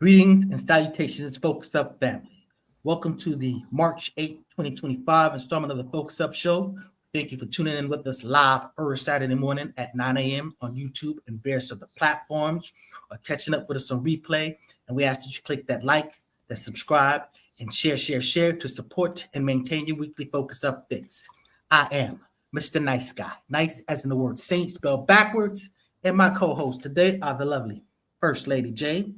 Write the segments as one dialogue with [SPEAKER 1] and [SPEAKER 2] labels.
[SPEAKER 1] Greetings and salutations, Focus Up family. Welcome to the March 8th, 2025 installment of the Focus Up Show. Thank you for tuning in with us live every Saturday morning at 9 a.m. on YouTube and various other platforms, or catching up with us on replay. And we ask that you click that like, that subscribe, and share to support and maintain your weekly Focus Up fix. I am Mr. Nice Guy, nice as in the word saint spelled backwards, and my co-hosts today are the lovely First Lady J.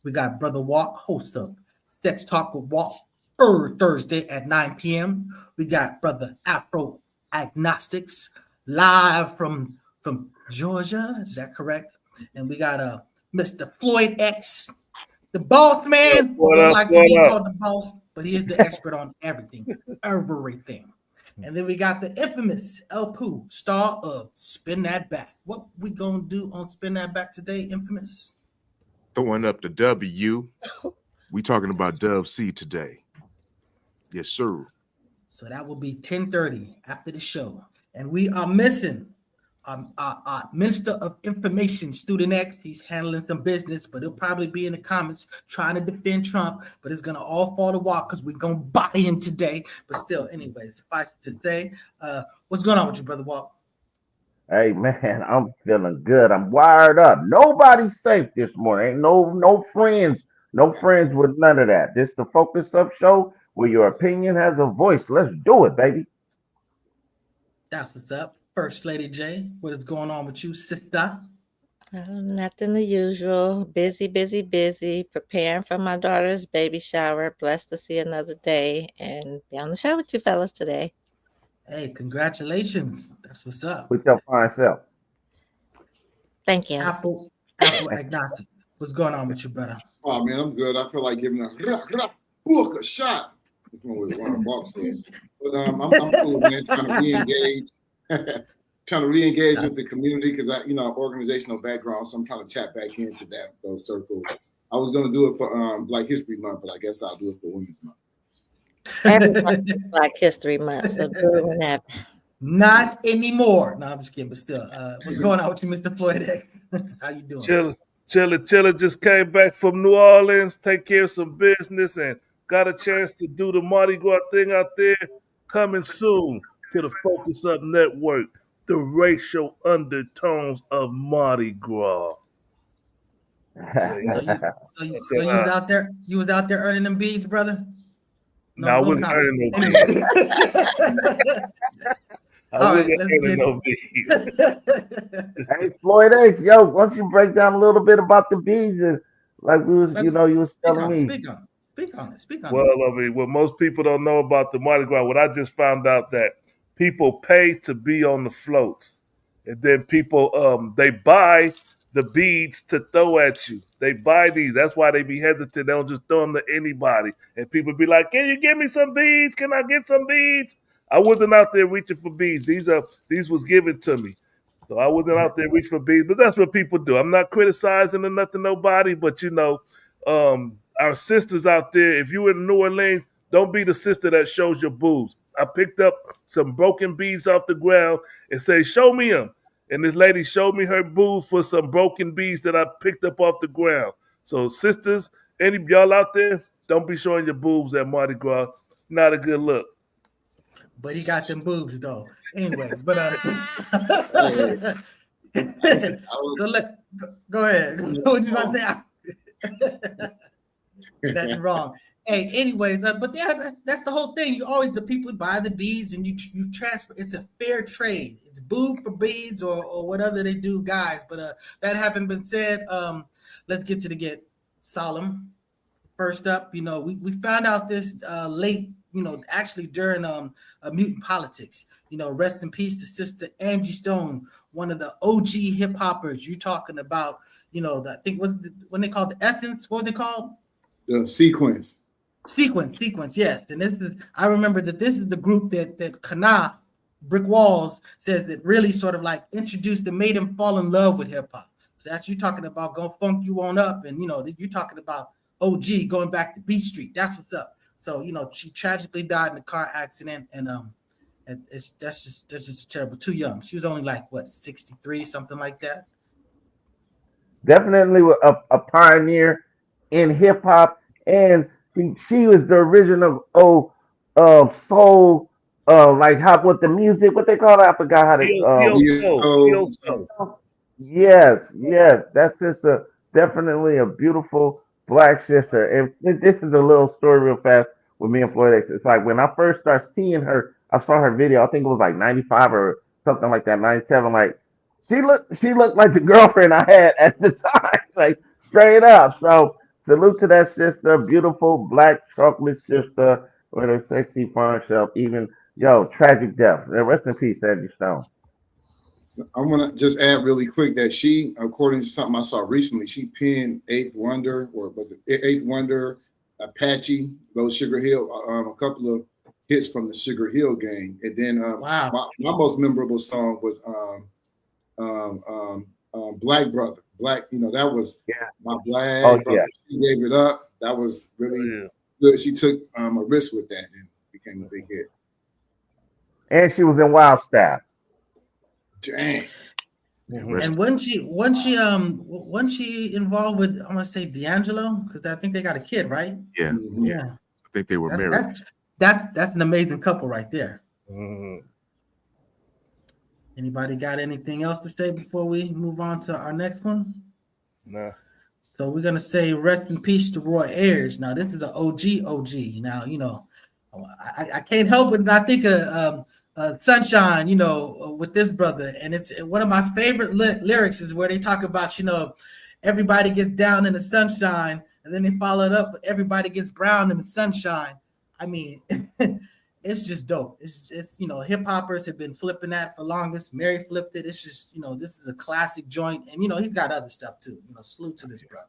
[SPEAKER 1] We got Brother Walk, host of Sex Talk with Walk, Thursday at 9 p.m. We got Brother Afro Agnostics, live from Georgia. Is that correct? And we got Mr. Floyd X, the boss man.
[SPEAKER 2] What
[SPEAKER 1] Don't
[SPEAKER 2] up,
[SPEAKER 1] like to be called the boss, but he is the expert on everything. And then we got the infamous El Pooh, star of Spin That Back. What we gonna do on Spin That Back today, infamous?
[SPEAKER 2] Throwing up the W. We talking about Dub C today. Yes, sir.
[SPEAKER 1] So that will be 10:30 after the show. And we are missing our Minister of Information, Student X. He's handling some business, but he'll probably be in the comments trying to defend Trump, but it's going to all fall to walk because we're going to body him today. But still, anyways, suffice to say, what's going on with you, Brother Walt?
[SPEAKER 3] Hey man, I'm feeling good. I'm wired up. Nobody's safe this morning. Ain't no friends with none of that. This the Focus Up show where your opinion has a voice. Let's do it, baby.
[SPEAKER 1] That's what's up. First Lady J, what is going on with you, sister?
[SPEAKER 4] Nothing the usual. Busy, preparing for my daughter's baby shower. Blessed to see another day and be on the show with you fellas today.
[SPEAKER 1] Hey, congratulations. That's what's up.
[SPEAKER 3] With your fine self.
[SPEAKER 4] Thank you.
[SPEAKER 1] Apple Agnostic. What's going on with you, brother?
[SPEAKER 5] Oh man, I'm good. I feel like giving a shot. That's what Warren Buck said. But I'm cool, man. Trying to re-engage with the community because I, organizational background, so I'm trying to tap back into those circles. I was gonna do it for Black History Month, but I guess I'll do it for Women's Month.
[SPEAKER 4] Everybody's Black History Month, so do it whenever.
[SPEAKER 1] Not anymore. No, I'm just kidding, but still. What's going on with you, Mr. Floyd X? How you doing?
[SPEAKER 6] Chilla just came back from New Orleans, take care of some business, and got a chance to do the Mardi Gras thing out there. Coming soon to the Focus Up Network, the racial undertones of Mardi Gras.
[SPEAKER 1] So you was out there. You was out there earning them beads, brother.
[SPEAKER 6] No, I wasn't earning no beads. I wasn't earning no beads.
[SPEAKER 3] Hey, Floyd X, yo, why don't you break down a little bit about the beads and like you was telling me.
[SPEAKER 1] Speak on it.
[SPEAKER 6] Well, I mean, what most people don't know about the Mardi Gras, what I just found out that people pay to be on the floats, and then people they buy the beads to throw at you. They buy these. That's why they be hesitant. They don't just throw them to anybody. And people be like, "Can you give me some beads? Can I get some beads?" I wasn't out there reaching for beads. These was given to me. So I wasn't out there reaching for beads. But that's what people do. I'm not criticizing or nothing nobody, but our sisters out there, if you in New Orleans, don't be the sister that shows your boobs. I picked up some broken beads off the ground and say, "Show me them." And this lady showed me her boobs for some broken beads that I picked up off the ground. So sisters, any of y'all out there, don't be showing your boobs at Mardi Gras. Not a good look.
[SPEAKER 1] But he got them boobs though. Anyways, but go ahead. What you about to say? Nothing wrong. Hey, anyways, but that's the whole thing. You always, the people buy the beads and you transfer. It's a fair trade. It's boob for beads or whatever they do, guys. But that having been said, let's get to the get solemn. First up, we found out this late, actually during Mutant Politics. Rest in peace to Sister Angie Stone, one of the OG hip hoppers. You're talking about, I think when they called the Essence, what were they called?
[SPEAKER 5] The Sequence,
[SPEAKER 1] yes. And I remember that this is the group that Kana Brick Walls says that really sort of like introduced and made him fall in love with hip hop. So that's you talking about gonna funk you on up, and you're talking about OG going back to Beat Street. That's what's up. So she tragically died in a car accident, and that's just terrible. Too young. She was only like 63, something like that.
[SPEAKER 3] Definitely a pioneer in hip hop, and she was the original soul, like how with the music, what they call it, I forgot how to
[SPEAKER 5] Neo
[SPEAKER 6] Soul.
[SPEAKER 3] Yes, that's just definitely a beautiful black sister. And this is a little story real fast with me and Floyd X. It's like when I first started seeing her, I saw her video. I think it was like '95 or something like that, '97. Like she looked like the girlfriend I had at the time, like straight up. So salute to that sister, beautiful black chocolate sister with her sexy fun self. Even tragic death. Rest in peace, Angie Stone.
[SPEAKER 5] I want to just add really quick that she, according to something I saw recently, she penned Eighth Wonder, or was it Eighth Wonder, Apache, those Sugar Hill, a couple of hits from the Sugar Hill gang. And then my most memorable song was Black Brother. Black, that was my Black Brother. She gave it up. That was really good. She took a risk with that and became a big hit.
[SPEAKER 3] And she was in Wild Staff.
[SPEAKER 5] Dang.
[SPEAKER 1] And wasn't she involved with, I'm gonna say D'Angelo, because I think they got a kid, right?
[SPEAKER 2] Yeah.
[SPEAKER 5] Mm-hmm.
[SPEAKER 2] Yeah. I think they were married.
[SPEAKER 1] That's an amazing couple right there.
[SPEAKER 6] Mm-hmm.
[SPEAKER 1] Anybody got anything else to say before we move on to our next one?
[SPEAKER 6] Nah.
[SPEAKER 1] So we're gonna say rest in peace to Roy Ayers. Now this is the OG. Now I can't help it, I think Sunshine, with this brother, and it's one of my favorite lyrics is where they talk about, everybody gets down in the sunshine, and then they follow it up with everybody gets brown in the sunshine. I mean, it's just dope. It's hip hoppers have been flipping that for longest. Mary flipped it. It's just, this is a classic joint, and he's got other stuff too. Salute to this brother.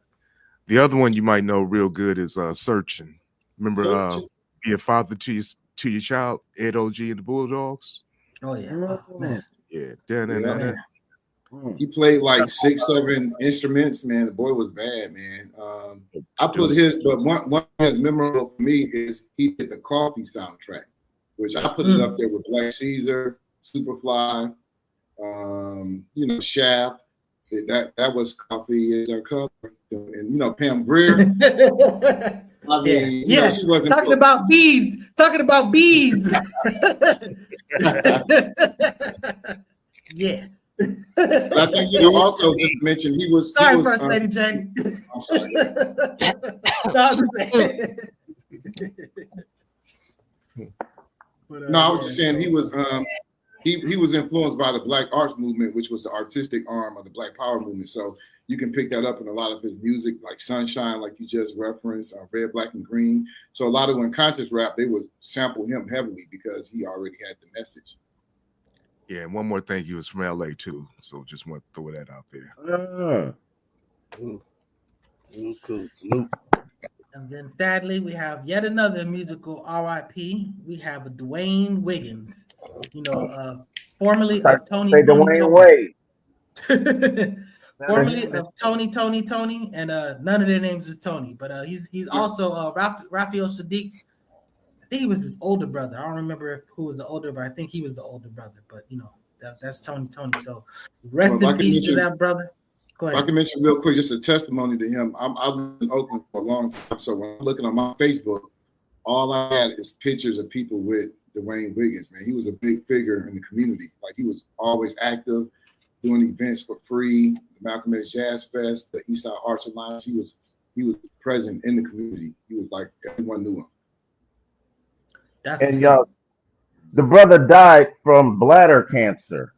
[SPEAKER 2] The other one you might know real good is Searching. Remember Be a Father to your child, Ed OG and the Bulldogs.
[SPEAKER 1] Oh yeah, man.
[SPEAKER 2] Yeah.
[SPEAKER 5] He played like 6-7 instruments, man. The boy was bad, man. I put his, but one that's memorable for me is he did the Coffee soundtrack, which I put it up there with Black Caesar, Superfly, Shaft. That was Coffee is Our Color, and Pam Grier. I mean, she wasn't
[SPEAKER 1] talking about bees. Yeah.
[SPEAKER 5] But I think also just to mention he was.
[SPEAKER 1] Sorry, First Lady Jane.
[SPEAKER 5] I'm sorry. No, I was just saying he was. He was influenced by the Black Arts Movement, which was the artistic arm of the Black Power movement. So you can pick that up in a lot of his music, like Sunshine, like you just referenced, Red, Black, and Green. So a lot of when conscious rap, they would sample him heavily because he already had the message.
[SPEAKER 2] Yeah, and one more thing, he was from LA too. So just want to throw that out there.
[SPEAKER 6] Cool. Salute.
[SPEAKER 1] And then sadly, we have yet another musical RIP. We have D'Wayne Wiggins. Formerly of Tony.
[SPEAKER 3] Say D'Wayne Wade.
[SPEAKER 1] Formerly of Tony, and none of their names is Tony, but he's also Raphael Sadiq's. I think he was his older brother. I don't remember who was the older, but I think he was the older brother. But that's Tony. So rest in peace to that brother. Go ahead.
[SPEAKER 5] I can mention real quick just a testimony to him. I've lived in Oakland for a long time, so when I'm looking on my Facebook, all I had is pictures of people with D'Wayne Wiggins. Man, he was a big figure in the community. Like, he was always active, doing events for free. The Malcolm X Jazz Fest, the Eastside Arts Alliance. He was present in the community. He was like, everyone knew him.
[SPEAKER 3] The brother died from bladder cancer.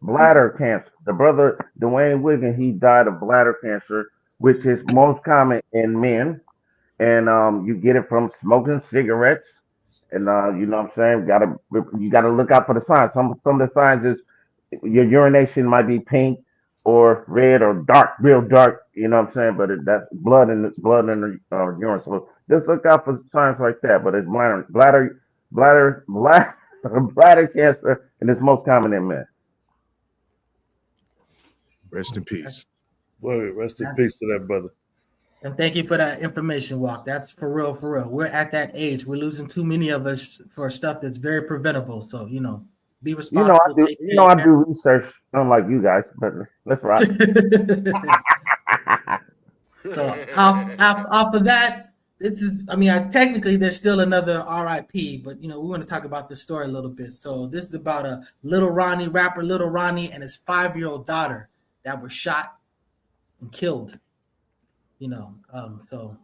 [SPEAKER 3] The brother D'Wayne Wiggins, he died of bladder cancer, which is most common in men, and you get it from smoking cigarettes. And you know what I'm saying? You gotta look out for the signs. Some of the signs is your urination might be pink or red or dark, real dark. You know what I'm saying? But that's blood in the urine. So just look out for signs like that. But it's bladder cancer, and it's most common in men.
[SPEAKER 2] Rest in peace.
[SPEAKER 6] Word, rest in peace to that brother.
[SPEAKER 1] And thank you for that information, Walk. That's for real. We're at that age. We're losing too many of us for stuff that's very preventable. So, be responsible.
[SPEAKER 3] I do research, unlike you guys, but let's rock.
[SPEAKER 1] So off of that, this is. I mean, technically there's still another R.I.P. But we want to talk about this story a little bit. So this is about a rapper Little Ronnie, and his 5-year-old daughter that were shot and killed. So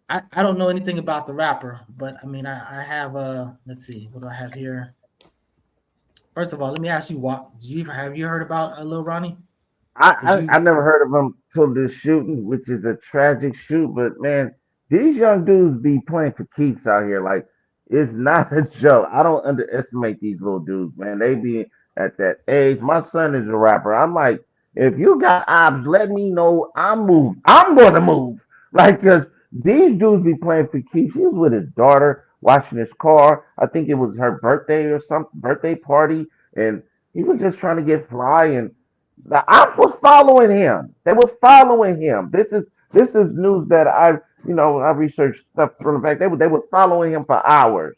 [SPEAKER 1] I don't know anything about the rapper, but I mean I have let's see, what do I have here? First of all, let me ask you, what have you heard about Lil Ronnie?
[SPEAKER 3] I never heard of him till this shooting, which is a tragic shoot. But man, these young dudes be playing for keeps out here. Like it's not a joke. I don't underestimate these little dudes, man. They be at that age. My son is a rapper. I'm like, if you got ops, let me know. I'm gonna move. Like, cause these dudes be playing for keeps. He was with his daughter, washing his car. I think it was her birthday or something, birthday party, and he was just trying to get fly and the ops was following him. They was following him. This is news that I researched stuff from the fact they was following him for hours,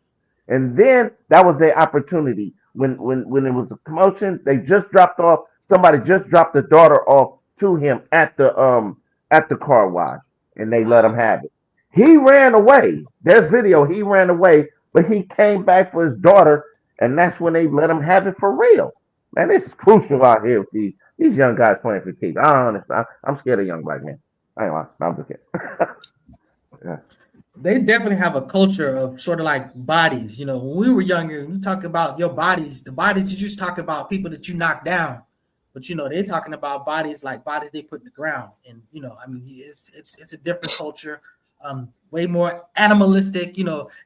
[SPEAKER 3] and then that was their opportunity when it was a commotion. They just dropped off. Somebody just dropped the daughter off to him at the car wash, and they let him have it. He ran away. There's video. He ran away, but he came back for his daughter, and that's when they let him have it for real. Man, it's crucial out here with these young guys playing for keeps. I don't understand. I'm scared of young black men. I ain't lying. No, I'm just kidding. Yeah.
[SPEAKER 1] They definitely have a culture of sort of like bodies. When we were younger, you talk about your bodies. The bodies you just talking about people that you knock down, but they're talking about bodies like bodies they put in the ground. And I mean, it's a different culture, way more animalistic.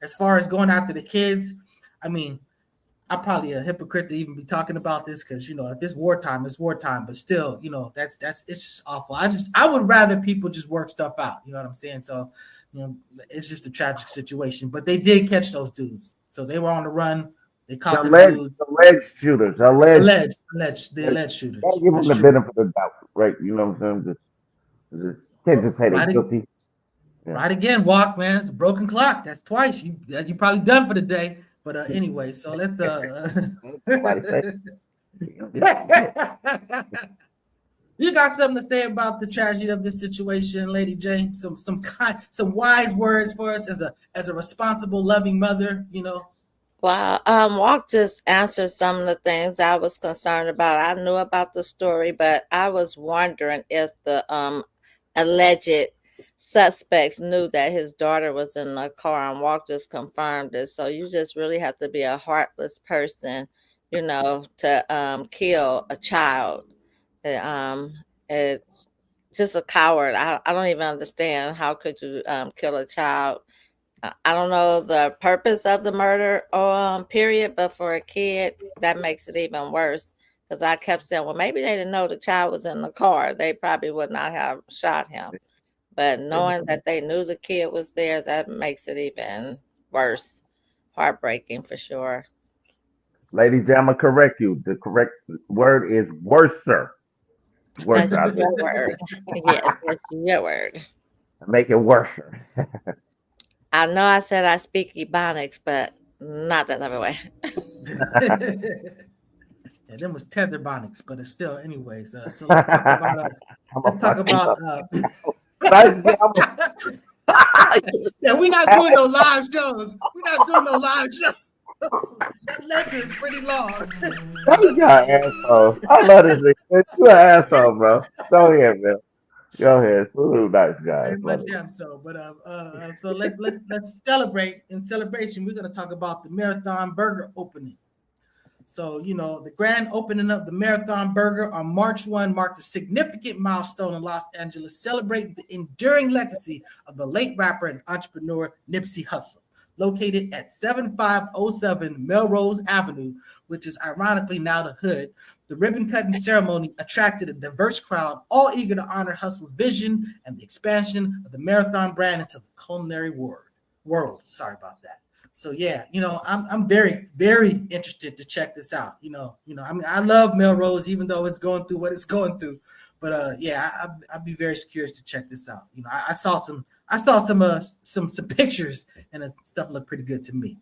[SPEAKER 1] As far as going after the kids, I mean, I'm probably a hypocrite to even be talking about this because if it's wartime, it's wartime. But still, that's it's just awful. I would rather people just work stuff out. You know what I'm saying? So, it's just a tragic situation. But they did catch those dudes, so they were on the run. They caught the dudes.
[SPEAKER 3] Alleged shooters.
[SPEAKER 1] The alleged shooters.
[SPEAKER 3] Can't give them the benefit of the doubt, right? You know what I'm saying? Just can't just say they're guilty.
[SPEAKER 1] Yeah. Right again, Walk, man. It's a broken clock. That's twice. You probably done for the day. But anyway, so let's you got something to say about the tragedy of this situation, Lady Jane? Some wise words for us as a responsible, loving mother,
[SPEAKER 4] Well, Walk just answered some of the things I was concerned about. I knew about the story, but I was wondering if the alleged suspects knew that his daughter was in the car, and Walk just confirmed it. So you just really have to be a heartless person, to kill a child. It just a coward. I don't even understand how could you kill a child. I don't know the purpose of the murder period, but for a kid, that makes it even worse. Because I kept saying, well, maybe they didn't know the child was in the car. They probably would not have shot him. But knowing that they knew the kid was there, that makes it even worse. Heartbreaking for sure.
[SPEAKER 3] Ladies, I'm going to correct you. The correct word is worser.
[SPEAKER 4] That's your word. Yes, that's your word.
[SPEAKER 3] Make it worser.
[SPEAKER 4] I know I said I speak Ebonics, but not that other way.
[SPEAKER 1] Yeah, them was tetherbonics, but it's still anyways. So let's talk about. Yeah, we're not doing no live shows. That lecture is pretty long.
[SPEAKER 3] You asshole. I love this nigga. You an asshole, bro. Go ahead, man. Go ahead. Salute, nice guy.
[SPEAKER 1] Very much am so. But so let's celebrate. In celebration, we're gonna talk about the Marathon Burger opening. So, the grand opening of the Marathon Burger on March 1 marked a significant milestone in Los Angeles, celebrating the enduring legacy of the late rapper and entrepreneur Nipsey Hussle. Located at 7507 Melrose Avenue, which is ironically now the Hood, the ribbon-cutting ceremony attracted a diverse crowd, all eager to honor Hussle's vision and the expansion of the Marathon brand into the culinary world. Sorry about that. So yeah, I'm very, very interested to check this out. I mean, I love Melrose, even though it's going through what it's going through. But yeah, I'd be very curious to check this out. I saw some pictures, and stuff looked pretty good to me.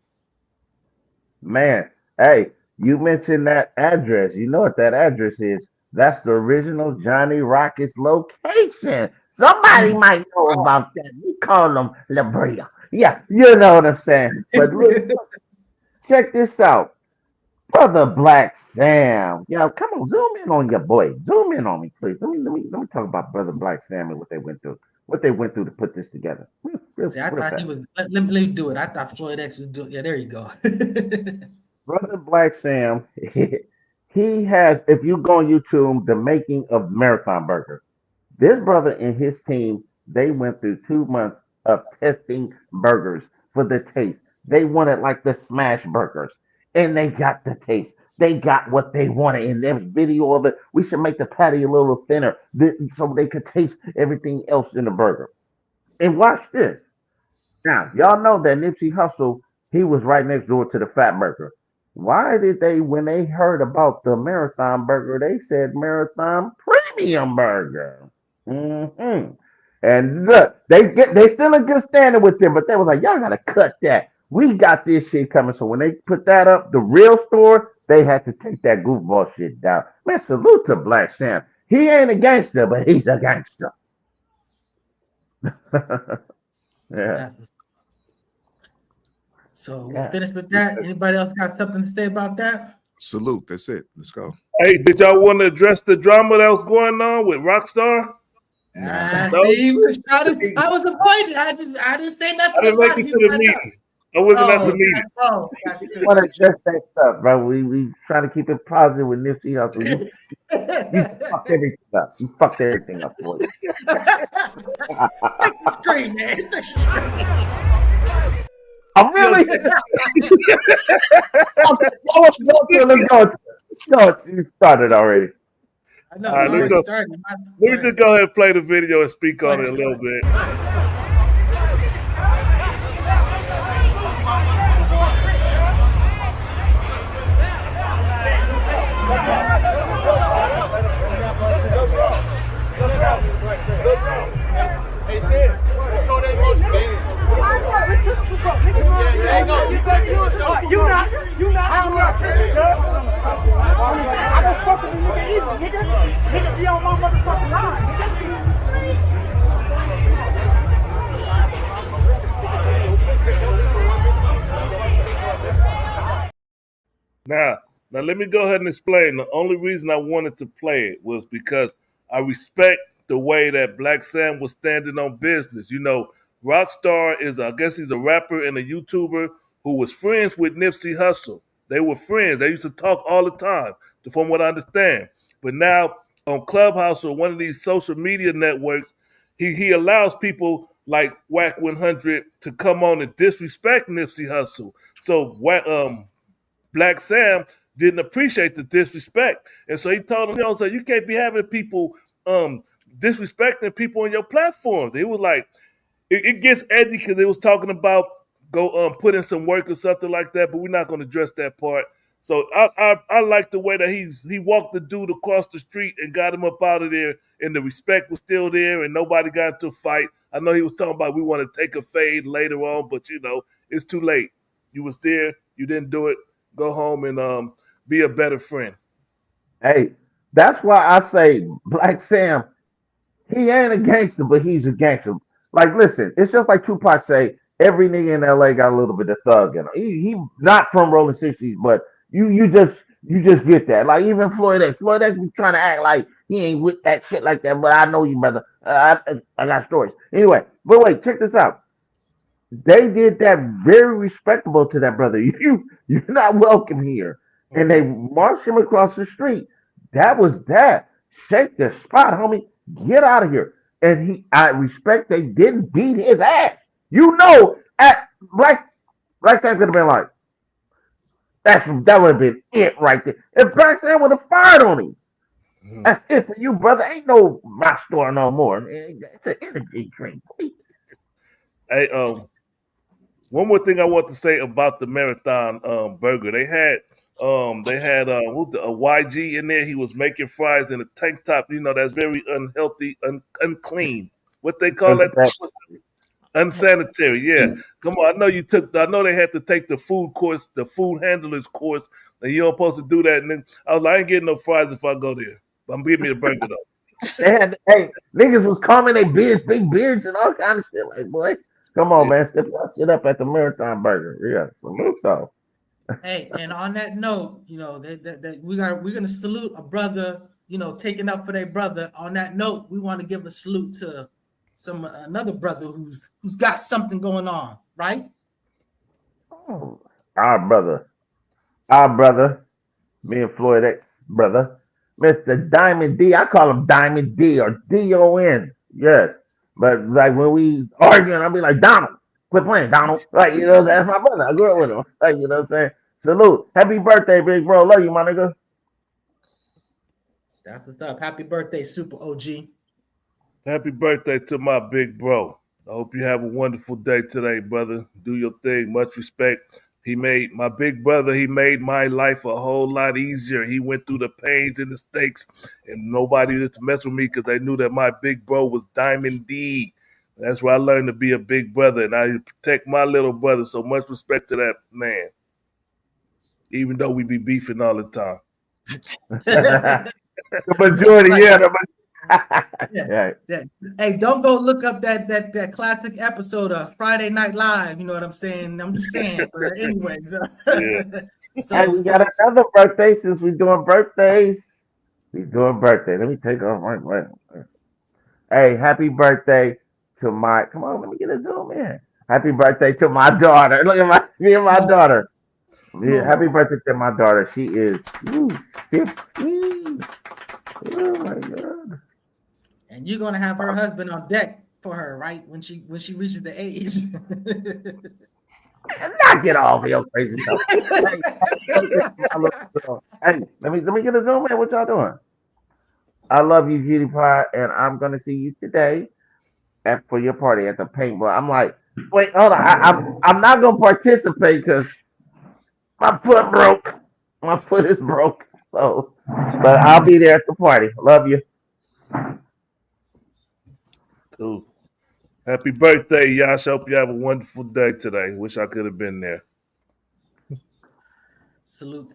[SPEAKER 3] Man, hey, you mentioned that address. You know what that address is? That's the original Johnny Rockets location. Somebody might know about that. We call them La Brea. Yeah, you know what I'm saying. But look, check this out. Brother Black Sam. Yo, come on, zoom in on your boy. Zoom in on me, please. Let me talk about Brother Black Sam and what they went through. What they went through to put this together.
[SPEAKER 1] See, I thought he was. Let me do it. I thought Floyd X was doing. Yeah, there you go.
[SPEAKER 3] Brother Black Sam, he has, if you go on YouTube, the making of Marathon Burger. This brother and his team, they went through 2 months of testing burgers for the taste. They wanted like the smash burgers, and they got the taste. They got what they wanted, and there's video of it. We should make the patty a little thinner so they could taste everything else in the burger. And watch this. Now, y'all know that Nipsey Hussle, he was right next door to the Fat Burger. Why did they, when they heard about the Marathon Burger, they said Marathon Premium Burger? Mm-hmm. And look, they still in good standing with them, but they was like, y'all gotta cut that. We got this shit coming. So when they put that up, the real store, they had to take that goofball shit down. Man, salute to Black Sam. He ain't a gangster, but he's a gangster. Yeah.
[SPEAKER 1] So we're finished with that. Anybody else got something to say about that?
[SPEAKER 2] Salute. That's it. Let's go.
[SPEAKER 6] Hey, did y'all want to address the drama that was going on with Rockstar?
[SPEAKER 1] No. He was trying to, I was avoiding. I didn't say nothing.
[SPEAKER 6] I didn't make it to the meeting. I wasn't at the meeting.
[SPEAKER 3] You want to address that stuff, bro? We trying to keep it positive with Nipsey Hussle. You fucked everything up. You fucked everything up, boy.
[SPEAKER 1] Straight, man.
[SPEAKER 3] I'm really. No, you started already.
[SPEAKER 1] I know.
[SPEAKER 6] Right, let me just go ahead and play the video and speak on it a little bit.
[SPEAKER 7] Hey, Sid, show that emotion, man. You not. I don't fuck with you nigga either, nigga. Nigga be on my motherfucking line.
[SPEAKER 6] Now, let me go ahead and explain. The only reason I wanted to play it was because I respect the way that Black Sam was standing on business. You know, Rockstar is, I guess he's a rapper and a YouTuber who was friends with Nipsey Hussle. They were friends. They used to talk all the time, from what I understand. But now on Clubhouse or one of these social media networks, he allows people like Whack 100 to come on and disrespect Nipsey Hussle. So Black Sam didn't appreciate the disrespect. And so he told him, you know, so you can't be having people disrespecting people on your platforms. He was like, it gets edgy because they was talking about go put in some work or something like that, but we're not going to address that part. So I like the way that he walked the dude across the street and got him up out of there, and the respect was still there, and nobody got into a fight. I know he was talking about we want to take a fade later on, but you know it's too late. You was there, you didn't do it. Go home and be a better friend.
[SPEAKER 3] Hey, that's why I say Black Sam. He ain't a gangster, but he's a gangster. Like, listen, it's just like Tupac say, every nigga in LA got a little bit of thug in him. He not from Rolling 60s, but you just get that. Like even Floyd X be trying to act like he ain't with that shit like that. But I know you, brother. I got stories. Anyway, but wait, check this out. They did that very respectable to that brother. You're not welcome here. And they marched him across the street. That was that. Shake the spot, homie. Get out of here. And I respect they didn't beat his ass. You know, at Black Sam could have been like, that would have been it right there. If Black Sam would have fired on him, that's it for you, brother. Ain't no rock store no more. It's an energy drink.
[SPEAKER 6] Hey, one more thing I want to say about the Marathon burger. They had a YG in there. He was making fries in a tank top. You know, that's very unhealthy, unclean. What they call that? Unsanitary. Yeah. Come on. I know they had to take the food course, the food handlers course, and you don't supposed to do that. And then I was like, I ain't getting no fries if I go there. But I'm giving me the burger though.
[SPEAKER 3] They had, hey, niggas was combing their beards, big beards, and all kind of shit. Like, boy, come on, man, step that shit up at the Marathon Burger. Yeah, salute though.
[SPEAKER 1] Hey, and on that note, that we're gonna salute a brother, taking up for their brother. On that note, we want to give a salute to another brother who's got something going on, right?
[SPEAKER 3] Oh, our brother, me and Floyd X brother, Mr. Diamond D. I call him Diamond D or D-O-N. Yes. But like when we arguing, I'll be like, Donald, quit playing, Donald. Like, that's my brother. I grew up with him. Like, you know what I'm saying? Salute. Happy birthday, big bro. Love you, my nigga.
[SPEAKER 1] That's what's up. Happy birthday, Super OG.
[SPEAKER 6] Happy birthday to my big bro. I hope you have a wonderful day today, brother. Do your thing. Much respect. My big brother, he made my life a whole lot easier. He went through the pains and the stakes, and nobody used to mess with me because they knew that my big bro was Diamond D. That's where I learned to be a big brother, and I protect my little brother. So much respect to that man, even though we be beefing all the time.
[SPEAKER 3] The majority,
[SPEAKER 1] yeah. Hey, don't go look up that classic episode of Friday Night Live. You know what I'm saying? I'm just saying. But anyways,
[SPEAKER 3] hey, we got another birthday since we're doing birthdays. Let me take off my. Hey, happy birthday to my. Come on, let me get a zoom in. Happy birthday to my daughter. Look at me and my daughter. Yeah, happy birthday to my daughter. She is 15. Oh my God.
[SPEAKER 1] And you're gonna have her husband on deck for her, right? When she reaches the age.
[SPEAKER 3] Knock it off, yo, crazy stuff. Hey, let me get a zoom in. What y'all doing? I love you, Cutie Pie, and I'm gonna see you today for your party at the paintball. I'm like, wait, hold on. I'm not gonna participate because my foot broke. My foot is broke. So, but I'll be there at the party. Love you.
[SPEAKER 6] Cool. Happy birthday, Yash. Hope you have a wonderful day today. Wish I could have been there.
[SPEAKER 1] Salute.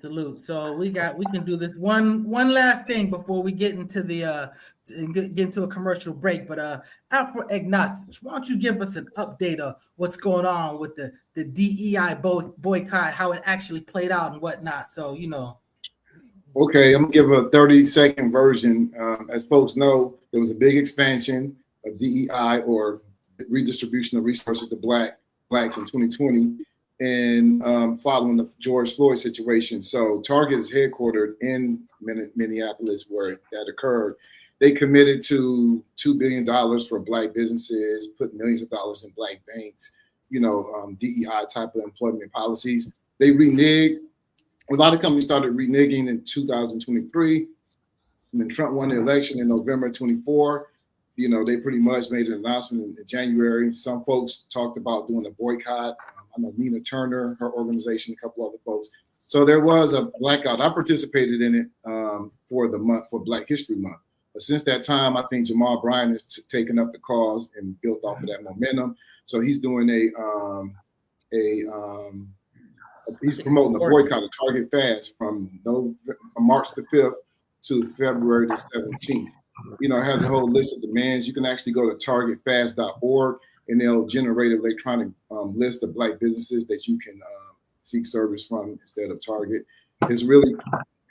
[SPEAKER 1] So we can do this one last thing before we get into get into a commercial break. But Afro Ignatius, why don't you give us an update of what's going on with the DEI boycott, how it actually played out and whatnot. So
[SPEAKER 5] Okay, I'm gonna give a 30-second version. As folks know, there was a big expansion of DEI, or redistribution of resources to blacks in 2020, and following the George Floyd situation. So Target is headquartered in Minneapolis, where that occurred. They committed to $2 billion for black businesses, put millions of dollars in black banks, DEI type of employment policies. They reneged. A lot of companies started reneging in 2023. And then Trump won the election in November 24. They pretty much made an announcement in January. Some folks talked about doing a boycott. I know Nina Turner, her organization, a couple other folks. So there was a blackout. I participated in it for Black History Month. But since that time, I think Jamal Bryant has taken up the cause and built off of that momentum. So he's doing he's promoting a boycott of Target Fast from March the 5th to February the 17th. It has a whole list of demands. You can actually go to targetfast.org and they'll generate an electronic list of black businesses that you can seek service from instead of Target. It's really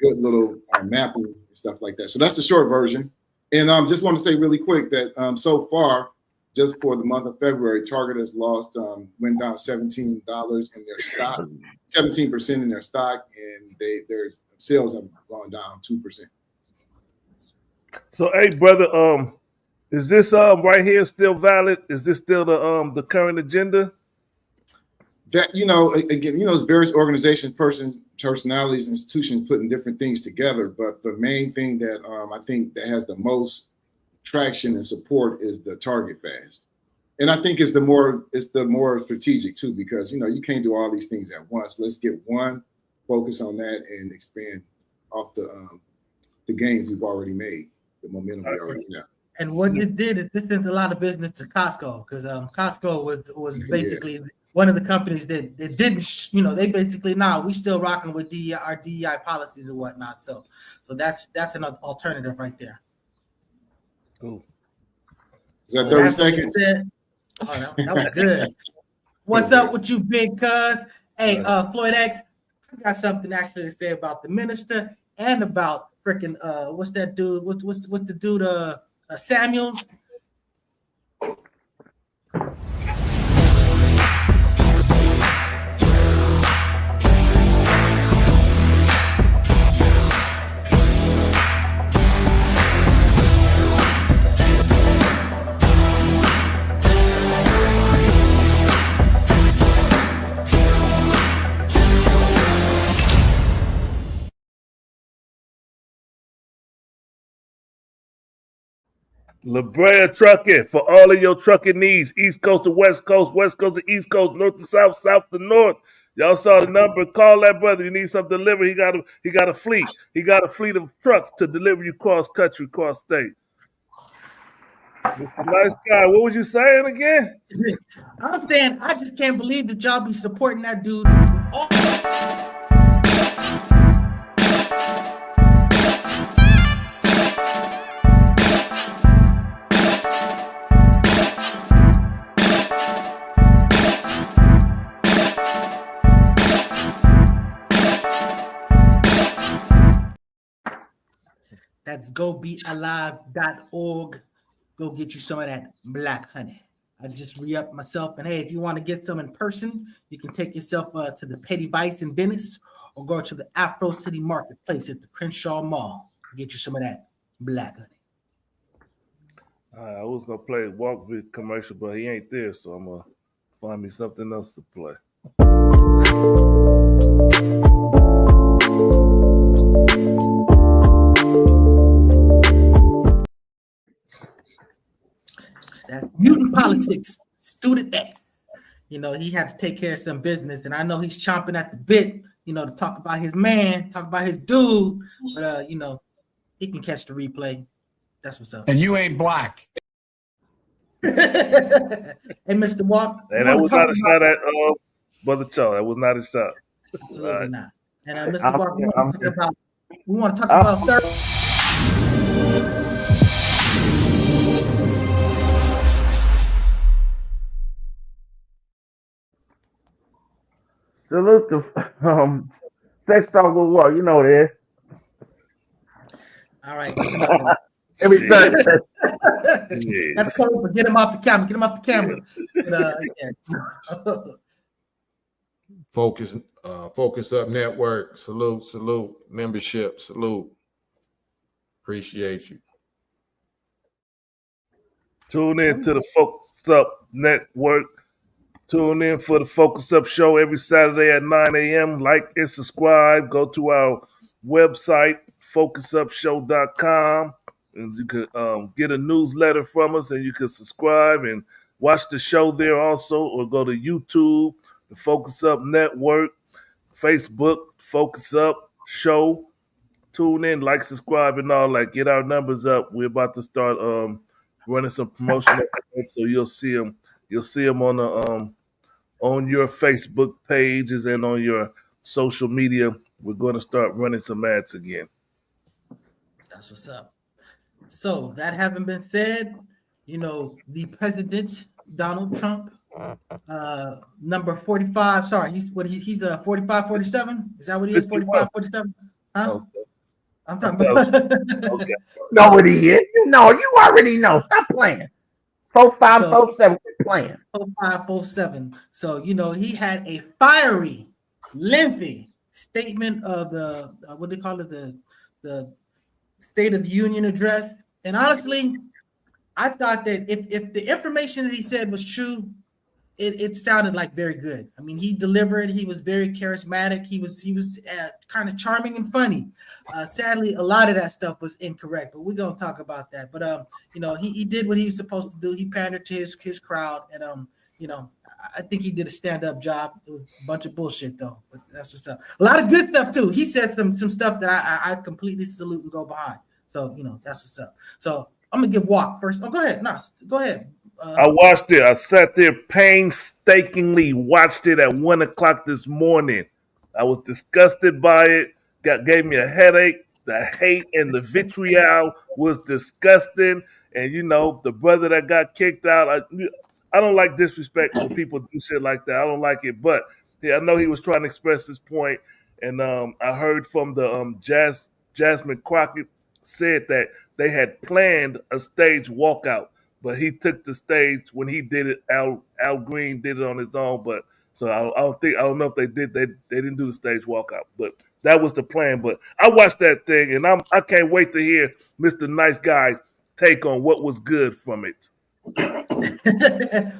[SPEAKER 5] good little mapping and stuff like that. So that's the short version. And just want to say really quick that so far, just for the month of February, Target has went down $17 in their stock, 17% in their stock, and their sales have gone down 2%.
[SPEAKER 6] So, hey, brother, is this right here still valid? Is this still the current agenda?
[SPEAKER 5] That again, it's various organizations, personalities, institutions putting different things together. But the main thing that I think that has the most traction and support is the Target Fast, and I think it's the more strategic too, because you can't do all these things at once. Let's get one, focus on that, and expand off the gains we've already made, the momentum we already have.
[SPEAKER 1] And what it did is this sent a lot of business to Costco, because Costco was basically one of the companies that didn't, they basically we still rocking with our DEI policies and whatnot. So that's an alternative right there.
[SPEAKER 6] Cool.
[SPEAKER 5] Is that
[SPEAKER 1] So
[SPEAKER 5] 30
[SPEAKER 1] that's what he
[SPEAKER 5] seconds?
[SPEAKER 1] said. Oh, that was good. What's up with you, big cuz? Hey, Floyd X, I got something actually to say about the minister and about freaking what's that dude? What's the dude? Samuels.
[SPEAKER 6] La Brea Trucking for all of your trucking needs. East Coast to West Coast, West Coast to East Coast, North to South, South to North. Y'all saw the number. Call that brother. You need something delivered. He got a fleet. He got a fleet of trucks to deliver you cross country, cross state. Mr. Nice guy. What was you saying again?
[SPEAKER 1] I'm saying I just can't believe that y'all be supporting that dude. That's gobealive.org. Go get you some of that black honey. I just re-upped myself. And hey, if you want to get some in person, you can take yourself to the Petty Vice in Venice or go to the Afro City Marketplace at the Crenshaw Mall. Get you some of that black honey.
[SPEAKER 6] I was going to play a walk vid commercial, but he ain't there, so I'm going to find me something else to play.
[SPEAKER 1] That's mutant politics, student X. You know, he had to take care of some business, and I know he's chomping at the bit, you know, to talk about his man, talk about his dude, but, you know, he can catch the replay. That's what's up.
[SPEAKER 8] And you ain't black.
[SPEAKER 1] Hey, Mr. Walk.
[SPEAKER 6] And that was not a shot at Brother Cho. That was not a shot.
[SPEAKER 1] Absolutely
[SPEAKER 6] right.
[SPEAKER 1] not. And Mr. Walk, we want to talk about third.
[SPEAKER 3] Salute to Sex Talk with War. You know this.
[SPEAKER 1] All right.
[SPEAKER 3] Every Thursday.
[SPEAKER 1] That's cool. But get him off the camera. Get him off the camera.
[SPEAKER 9] Focus Up Network. Salute. Membership. Salute. Appreciate you.
[SPEAKER 6] Tune in to the Focus Up Network. Tune in for the Focus Up Show every Saturday at 9 a.m. Like and subscribe. Go to our website, focusupshow.com. And you can get a newsletter from us, and you can subscribe and watch the show there also, or go to YouTube, the Focus Up Network, Facebook, Focus Up Show. Tune in, like, subscribe, and all that. Get our numbers up. We're about to start running some promotional ads, so you'll see them. You'll see them on the on your Facebook pages and on your social media. We're going to start running some ads again.
[SPEAKER 1] That's what's up. So that having been said, you know, the president, Donald Trump, number 45. Sorry, he's 45, 47. Is that what he is? 45, 47? Huh?
[SPEAKER 6] Okay.
[SPEAKER 1] I'm talking about.
[SPEAKER 6] Okay.
[SPEAKER 3] Know what he is. You know. You already know. Stop playing. 45, 47. Quit playing.
[SPEAKER 1] 45, 47. So, you know, he had a fiery, lengthy statement of the, what do they call it? The State of the Union address. And honestly, I thought that if the information that he said was true, it sounded like very good. I mean, he delivered. He was very charismatic. He was kind of charming and funny. Sadly, a lot of that stuff was incorrect, but we're gonna talk about that. But you know, he did what he was supposed to do. He pandered to his crowd, and you know, I think he did a stand-up job. It was a bunch of bullshit though, but that's what's up. A lot of good stuff too. He said some stuff that I completely salute and go behind. So you know, that's what's up. So I'm gonna give Walk first. Oh, go ahead. No, go ahead.
[SPEAKER 6] I watched it. I sat there painstakingly watched it at 1 o'clock this morning. I was disgusted by it. Gave me a headache. the hate and the vitriol was disgusting. And the brother that got kicked out, I don't like disrespect when people do shit like that. I don't like it, but I know he was trying to express his point. And I heard from the Jasmine Crockett said that they had planned a stage walkout, but he took the stage when he did it. Al Green did it on his own, but so I don't know if they did. They didn't do the stage walkout, but that was the plan. But I watched that thing, and I can't wait to hear Mr. Nice Guy take on what was good from it.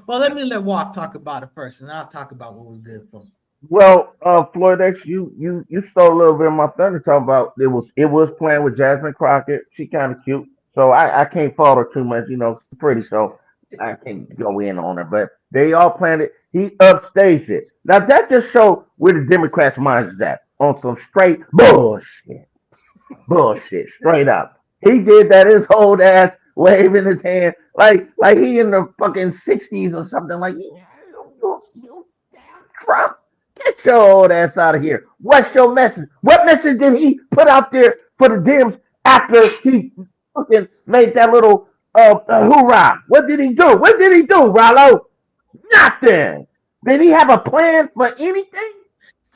[SPEAKER 1] Well, let Walk talk about it first, and I'll talk about what was good from it.
[SPEAKER 3] Well, Floyd X, you stole a little bit of my thunder talking about it was playing with Jasmine Crockett. She kind of cute, so I can't fault her too much. She's pretty, so I can't go in on her. But they all planned it. He upstaged it. Now that just show where the Democrats' minds is at on some straight bullshit, straight up. He did that. His old ass waving his hand like he in the fucking 60s or something. Like you Trump. Get your old ass out of here. What's your message? What message did he put out there for the Dems after he fucking made that little hoorah? What did he do? What did he do, Rollo? Nothing. Did he have a plan for anything?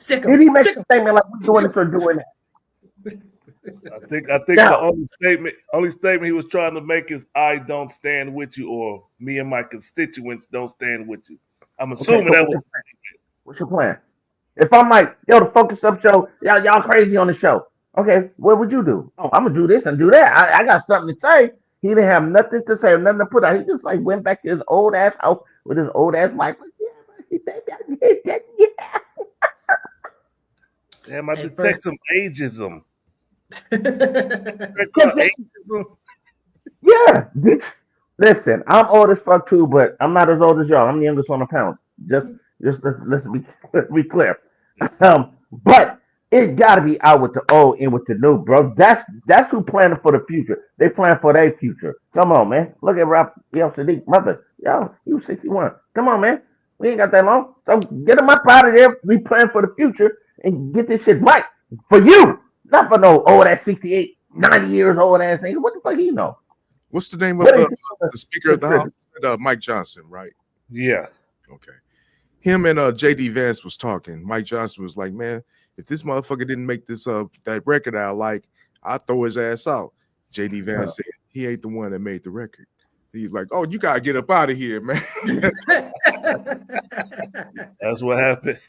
[SPEAKER 3] Did he make a statement like we're doing this or doing that?
[SPEAKER 6] I think the only statement he was trying to make is I don't stand with you, or me and my constituents don't stand with you. I'm assuming that was.
[SPEAKER 3] What's your plan? If I'm like, yo, the Focus Up show, y'all crazy on the show. Okay, what would you do? Oh, I'm gonna do this and do that. I got something to say. He didn't have nothing to say or nothing to put out. He just like went back to his old ass house with his old ass wife.
[SPEAKER 6] Damn, I detect some ageism.
[SPEAKER 3] Yeah. Listen, I'm old as fuck too, but I'm not as old as y'all. I'm the youngest on the panel. Just let's be clear. But it gotta be out with the old and with the new, bro. That's who planning for the future. They plan for their future. Come on, man. Look at Ralph Sadiq, mother. Yo, he was 61. Come on, man. We ain't got that long. So get him up out of there. We plan for the future and get this shit right for you. Not for no old ass 68, 90 years old ass thing. What the fuck you know?
[SPEAKER 2] What's the name of the Speaker of the House? Mike Johnson, right?
[SPEAKER 6] Yeah.
[SPEAKER 2] Okay. Him and JD Vance was talking. Mike Johnson was like, man, if this motherfucker didn't make this that record out, I'd throw his ass out. JD Vance said he ain't the one that made the record. He's like, oh, you gotta get up out of here, man.
[SPEAKER 6] That's what happened.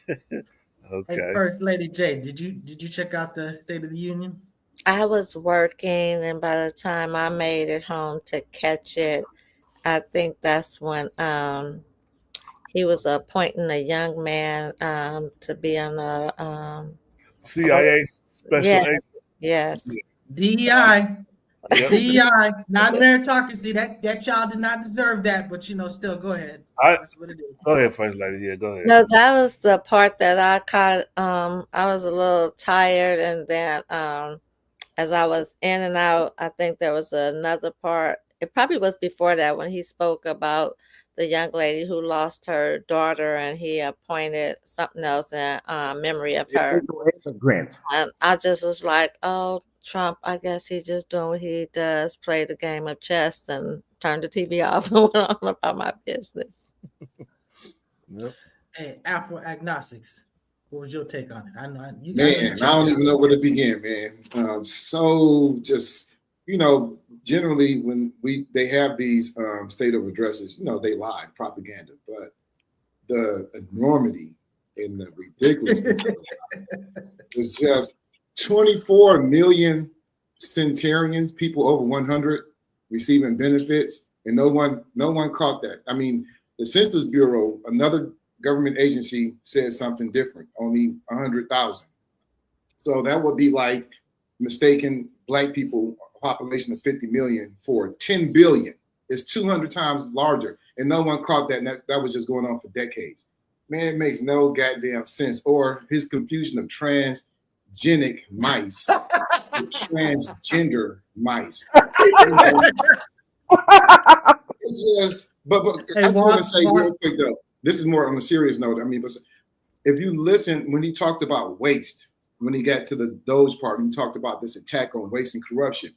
[SPEAKER 6] Okay.
[SPEAKER 1] Hey, First Lady J, did you check out the State of the Union?
[SPEAKER 4] I was working, and by the time I made it home to catch it, I think that's when he was appointing a young man to be on the
[SPEAKER 6] CIA special agent.
[SPEAKER 4] Yes.
[SPEAKER 1] DEI.
[SPEAKER 6] Yep.
[SPEAKER 1] DEI, not meritocracy. That child did not deserve that, but still go ahead. That's what it is.
[SPEAKER 6] Go ahead, First Lady. Yeah, go ahead.
[SPEAKER 4] No, that was the part that I caught. I was a little tired, and then as I was in and out, I think there was another part. It probably was before that when he spoke about the young lady who lost her daughter, and he appointed something else in memory of her. And I just was like, oh, Trump, I guess he's just doing what he does, play the game of chess, and turned the TV off and went on about my business.
[SPEAKER 6] Yep.
[SPEAKER 1] Hey, Apple agnostics, what was your take on it? I
[SPEAKER 5] don't even know where to begin, man. So just, generally when they have these state of addresses, they lie, propaganda, but the enormity and the ridiculousness is just 24 million centenarians, people over 100 receiving benefits, and no one caught that. I mean, the Census Bureau, another government agency, said something different, only 100,000. So that would be like mistaking black people, a population of 50 million, for 10 billion. It's 200 times larger, and no one caught that. And that was just going on for decades. Man, it makes no goddamn sense. Or his confusion of transgenic mice with transgender mice. It's just, but I just want to say real quick though, this is more on a serious note. I mean, but if you listen, when he talked about waste, when he got to the Doge part, he talked about this attack on waste and corruption.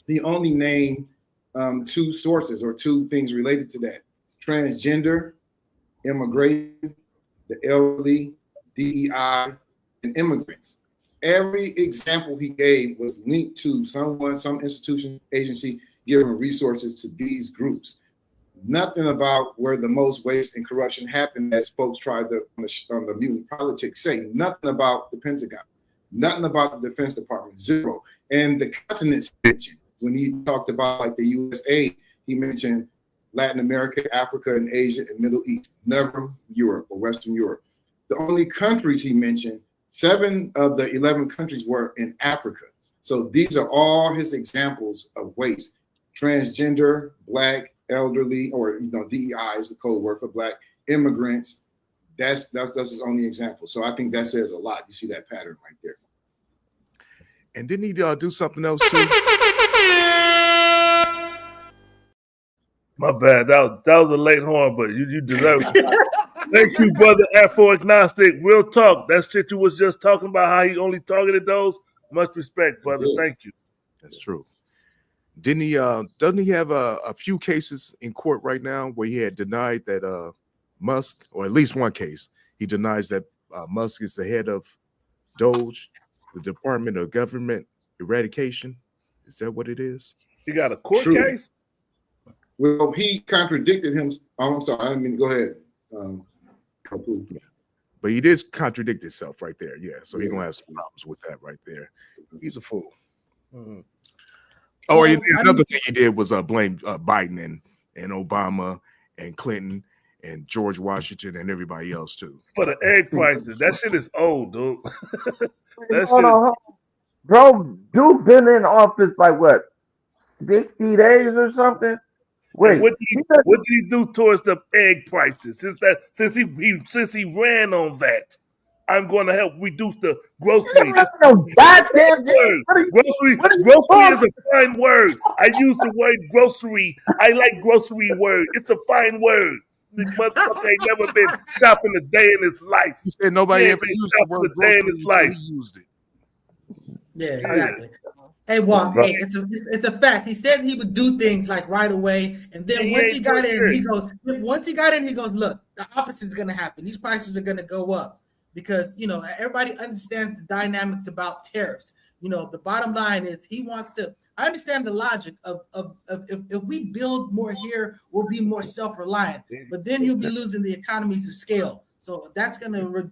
[SPEAKER 5] He only named 2 sources or 2 things related to that: transgender, immigration, the elderly, DEI, and immigrants. Every example he gave was linked to someone, some institution, agency giving resources to these groups. Nothing about where the most waste and corruption happened, as folks tried to, on the mutant politics, say. Nothing about the Pentagon. Nothing about the Defense Department. Zero. And the continents mentioned, when he talked about like the USA, he mentioned Latin America, Africa, and Asia, and Middle East. Never Europe or Western Europe. The only countries he mentioned, 7 of the 11 countries were in Africa. So these are all his examples of waste: transgender, Black, elderly, or DEI is the code word for Black, immigrants. That's his only example. So I think that says a lot. You see that pattern right there.
[SPEAKER 2] And didn't he do something else too?
[SPEAKER 6] My bad. That was a late horn, but you deserve it. Thank you, brother Afro-agnostic. Real talk. That shit you was just talking about, how he only targeted those. Much respect, brother. Thank you.
[SPEAKER 2] That's true. Didn't he? Doesn't he have a few cases in court right now where he had denied that Musk, or at least one case, he denies that Musk is the head of Doge, the Department of Government Eradication? Is that what it is?
[SPEAKER 6] He got a court
[SPEAKER 5] True.
[SPEAKER 6] case?
[SPEAKER 5] Well, he contradicted him. Oh, I'm sorry. I didn't mean, go ahead.
[SPEAKER 2] Yeah. But he did contradict himself right there. Yeah. So he's going to have some problems with that right there. He's a fool.
[SPEAKER 6] Mm-hmm.
[SPEAKER 2] Oh, well, another thing he did was blame Biden and Obama and Clinton and George Washington and everybody else too.
[SPEAKER 6] For the egg prices. That shit is old, dude.
[SPEAKER 3] Hold on. Bro, dude been in office like what, 60 days or something? Wait,
[SPEAKER 6] what did he do towards the egg prices? Since he ran on that, I'm going to help reduce the grocery.
[SPEAKER 3] No goddamn
[SPEAKER 6] grocery is a fine word. I use the word grocery. I like grocery word. It's a fine word. This motherfucker ain't never been shopping a day in his life.
[SPEAKER 2] He said nobody ever used the word grocery in his life. He used it.
[SPEAKER 1] Yeah, exactly. Hey, Walk, hey, it's a fact. He said he would do things like right away, and then once he got in, he goes, look, the opposite is gonna happen. These prices are gonna go up because everybody understands the dynamics about tariffs. The bottom line is he wants to. I understand the logic of if we build more here, we'll be more self-reliant, but then you'll be losing the economies of scale. So that's gonna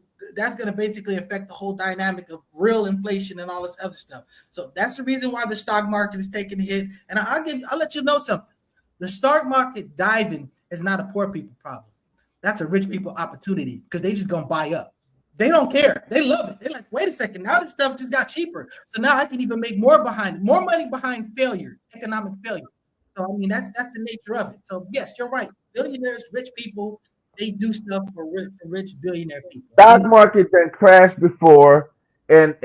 [SPEAKER 1] basically affect the whole dynamic of real inflation and all this other stuff. So that's the reason why the stock market is taking a hit. And I'll let you know something. The stock market diving is not a poor people problem. That's a rich people opportunity because they just gonna buy up. They don't care. They love it. They're like, wait a second, now this stuff just got cheaper. So now I can even make more money behind failure, economic failure. So I mean that's the nature of it. So yes, you're right. Billionaires, rich people, they do stuff for rich billionaire people.
[SPEAKER 3] Stock market that crashed before and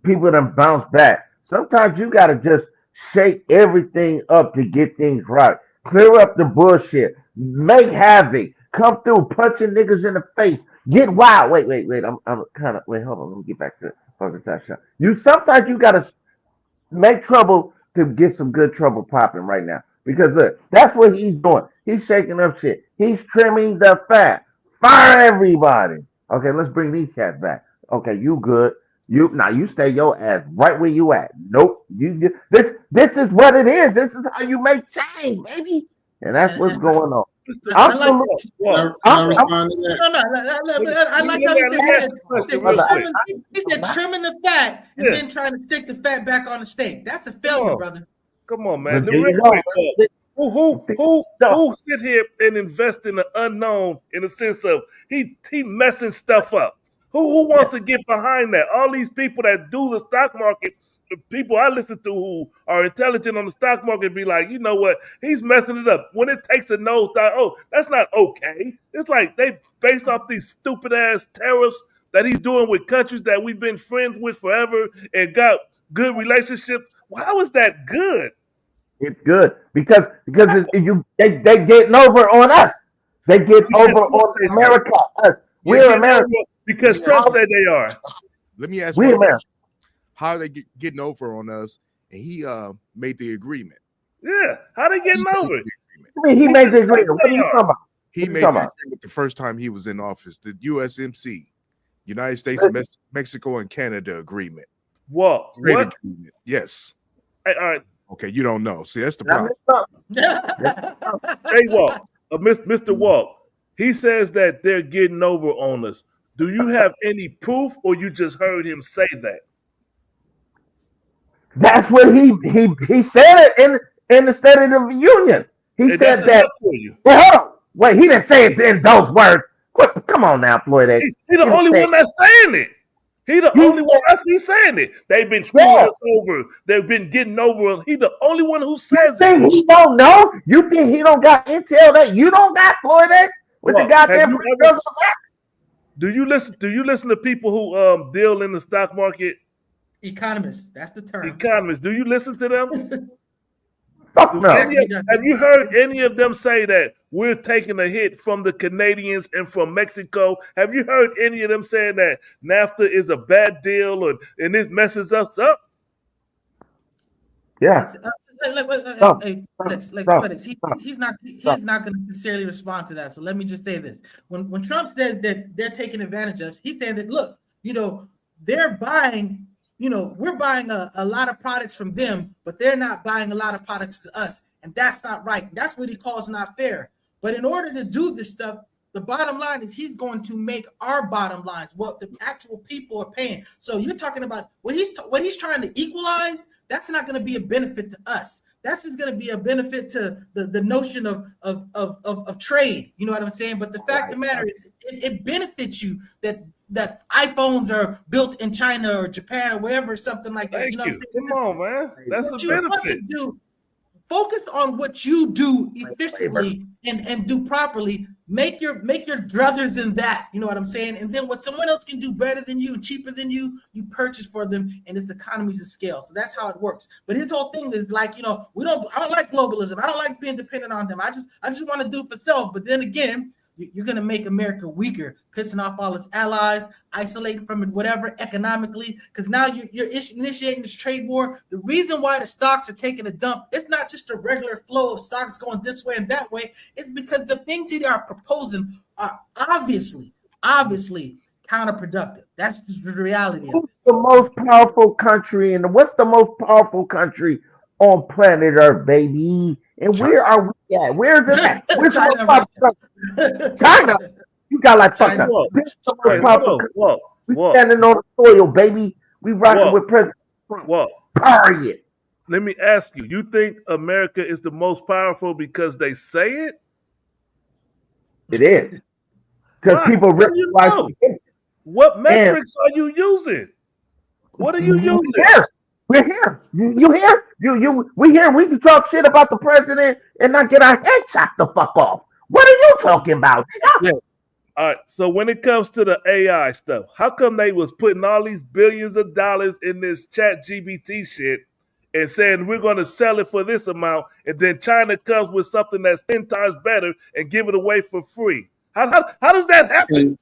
[SPEAKER 3] people done bounce back. Sometimes you gotta just shake everything up to get things right. Clear up the bullshit. Make havoc. Come through punching niggas in the face. Get wild. Wait. I'm kind of hold on. Let me get back to Focus shot. Sometimes you gotta make trouble to get some good trouble popping right now. Because look, that's what he's doing. He's shaking up shit. He's trimming the fat. Fire everybody. Okay, let's bring these cats back. Okay, you good. You stay your ass right where you at. Nope. This is what it is. This is how you make change, baby. And that's what's going on.
[SPEAKER 5] I respond to that?
[SPEAKER 1] I like how he said trimming the fat and then trying to stick the fat back on the steak. That's a failure, brother.
[SPEAKER 6] Come on, man. Who sit here and invest in the unknown in the sense of he messing stuff up? Who wants to get behind that? All these people that do the stock market, the people I listen to who are intelligent on the stock market be like, you know what? He's messing it up. When it takes a nose dive, that's not okay. It's like they based off these stupid ass tariffs that he's doing with countries that we've been friends with forever and got good relationships. How is that good?
[SPEAKER 3] It's good because they getting over on us. They get over on America. Us. We're America.
[SPEAKER 6] Because Trump said they are.
[SPEAKER 2] Let me ask
[SPEAKER 3] We
[SPEAKER 2] you,
[SPEAKER 3] America.
[SPEAKER 2] how are they getting over on us? And he made the agreement.
[SPEAKER 6] Yeah, how they getting over it?
[SPEAKER 3] I mean, he made the agreement. What are you talking about?
[SPEAKER 2] He made the agreement the first time he was in office. The USMC, United States, Mexico, and Canada agreement.
[SPEAKER 6] What?
[SPEAKER 2] Trade agreement. Yes.
[SPEAKER 6] Hey, all right.
[SPEAKER 2] Okay, you don't know. See, that's the problem.
[SPEAKER 6] Jay Walk, Mr. Walk, he says that they're getting over on us. Do you have any proof, or you just heard him say that?
[SPEAKER 3] That's what he said it in the State of the Union. He
[SPEAKER 6] And
[SPEAKER 3] said that.
[SPEAKER 6] For you.
[SPEAKER 3] Wait, hold on. Wait, he didn't say it in those words. Come on now, Floyd.
[SPEAKER 6] He's the only one that's saying it. He the only one I see saying it. They've been screwing us over. They've been getting over. He's the only one who says it.
[SPEAKER 3] You think he don't know? You think he don't got intel that you don't got, Floyd? With the goddamn
[SPEAKER 6] do you listen to people who deal in the stock market?
[SPEAKER 1] Economists, that's the term.
[SPEAKER 6] Economists. Do you listen to them?
[SPEAKER 3] No.
[SPEAKER 6] Have you heard any of them say that we're taking a hit from the Canadians and from Mexico? Have you heard any of them saying that NAFTA is a bad deal and it messes us up?
[SPEAKER 3] Yeah.
[SPEAKER 1] He's not going to sincerely respond to that. So let me just say this: when Trump says that they're taking advantage of us, he's saying that look, they're buying. We're buying a lot of products from them, but they're not buying a lot of products to us. And that's not right. That's what he calls not fair. But in order to do this stuff, the bottom line is he's going to make our bottom lines what the actual people are paying. So you're talking about what he's trying to equalize. That's not going to be a benefit to us. That's just going to be a benefit to the notion of trade. You know what I'm saying? But the fact of the matter is it benefits you that iPhones are built in China or Japan or wherever, something like that. You know what I'm saying?
[SPEAKER 6] Come on, man. That's a benefit.
[SPEAKER 1] Focus on what you do efficiently and do properly. Make your druthers in that. You know what I'm saying? And then what someone else can do better than you and cheaper than you purchase for them, and it's economies of scale. So that's how it works. But his whole thing is like, I don't like globalism. I don't like being dependent on them. I just want to do it for self. But then again, you're going to make America weaker, pissing off all its allies, isolating from it, whatever, economically, because now you're initiating this trade war. The reason why the stocks are taking a dump, it's not just a regular flow of stocks going this way and that way. It's because the things that they are proposing are obviously counterproductive. That's the reality of it.
[SPEAKER 3] What's the most powerful country what's the most powerful country on planet Earth, baby? And where are we at? Where is it at? Where's China. You got like fucking. We standing on the soil, baby. We rocking with President Trump. Period.
[SPEAKER 6] Let me ask you. You think America is the most powerful because they say it?
[SPEAKER 3] It is. Because people realize it.
[SPEAKER 6] What metrics are you using? What are you using?
[SPEAKER 3] We're here. You here? We here. We can talk shit about the president and not get our head chopped the fuck off. What are you talking about?
[SPEAKER 6] Yeah. All right. So when it comes to the AI stuff, how come they was putting all these billions of dollars in this ChatGPT shit and saying we're going to sell it for this amount, and then China comes with something that's 10 times better and give it away for free? How does that happen?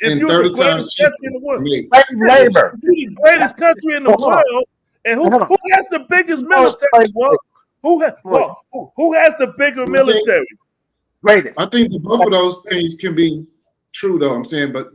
[SPEAKER 6] If you're the greatest country in the world,
[SPEAKER 3] labor,
[SPEAKER 6] the greatest country in the world, and who has the biggest military? Who has the bigger military?
[SPEAKER 3] Greatest.
[SPEAKER 5] I think that both of those things can be true, though. I'm saying, but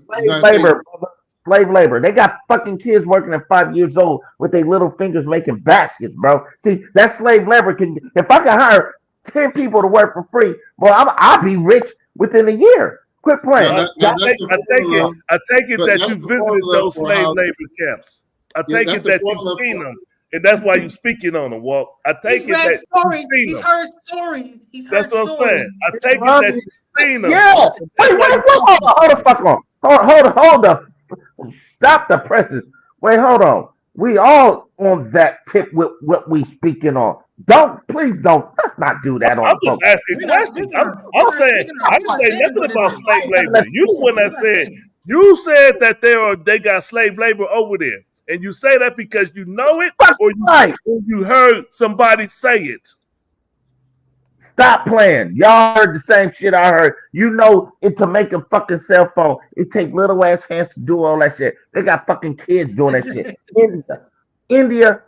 [SPEAKER 3] slave labor. They got fucking kids working at 5 years old with their little fingers making baskets, bro. See, that slave labor if I can hire 10 people to work for free, well, I'll be rich within a year. Quit playing.
[SPEAKER 6] I take it that you visited those slave labor camps. I take it that you've seen them, and that's why you're speaking on them, Walt. I take it that you've seen them.
[SPEAKER 1] He's heard stories.
[SPEAKER 6] That's what I'm saying. I take it that you've seen them.
[SPEAKER 3] Yeah. Wait, hold the fuck on. Hold up. Stop the presses. Wait, hold on. We all on that tip with what we speaking on. Please don't. Let's not do that on.
[SPEAKER 6] I'm just asking questions. I'm saying I didn't say nothing about slave labor. You the one that said you said that they got slave labor over there, and you say that because you know it, or you heard somebody say it.
[SPEAKER 3] Stop playing. Y'all heard the same shit I heard. You know, it to make a fucking cell phone, it take little ass hands to do all that shit. They got fucking kids doing that shit. India,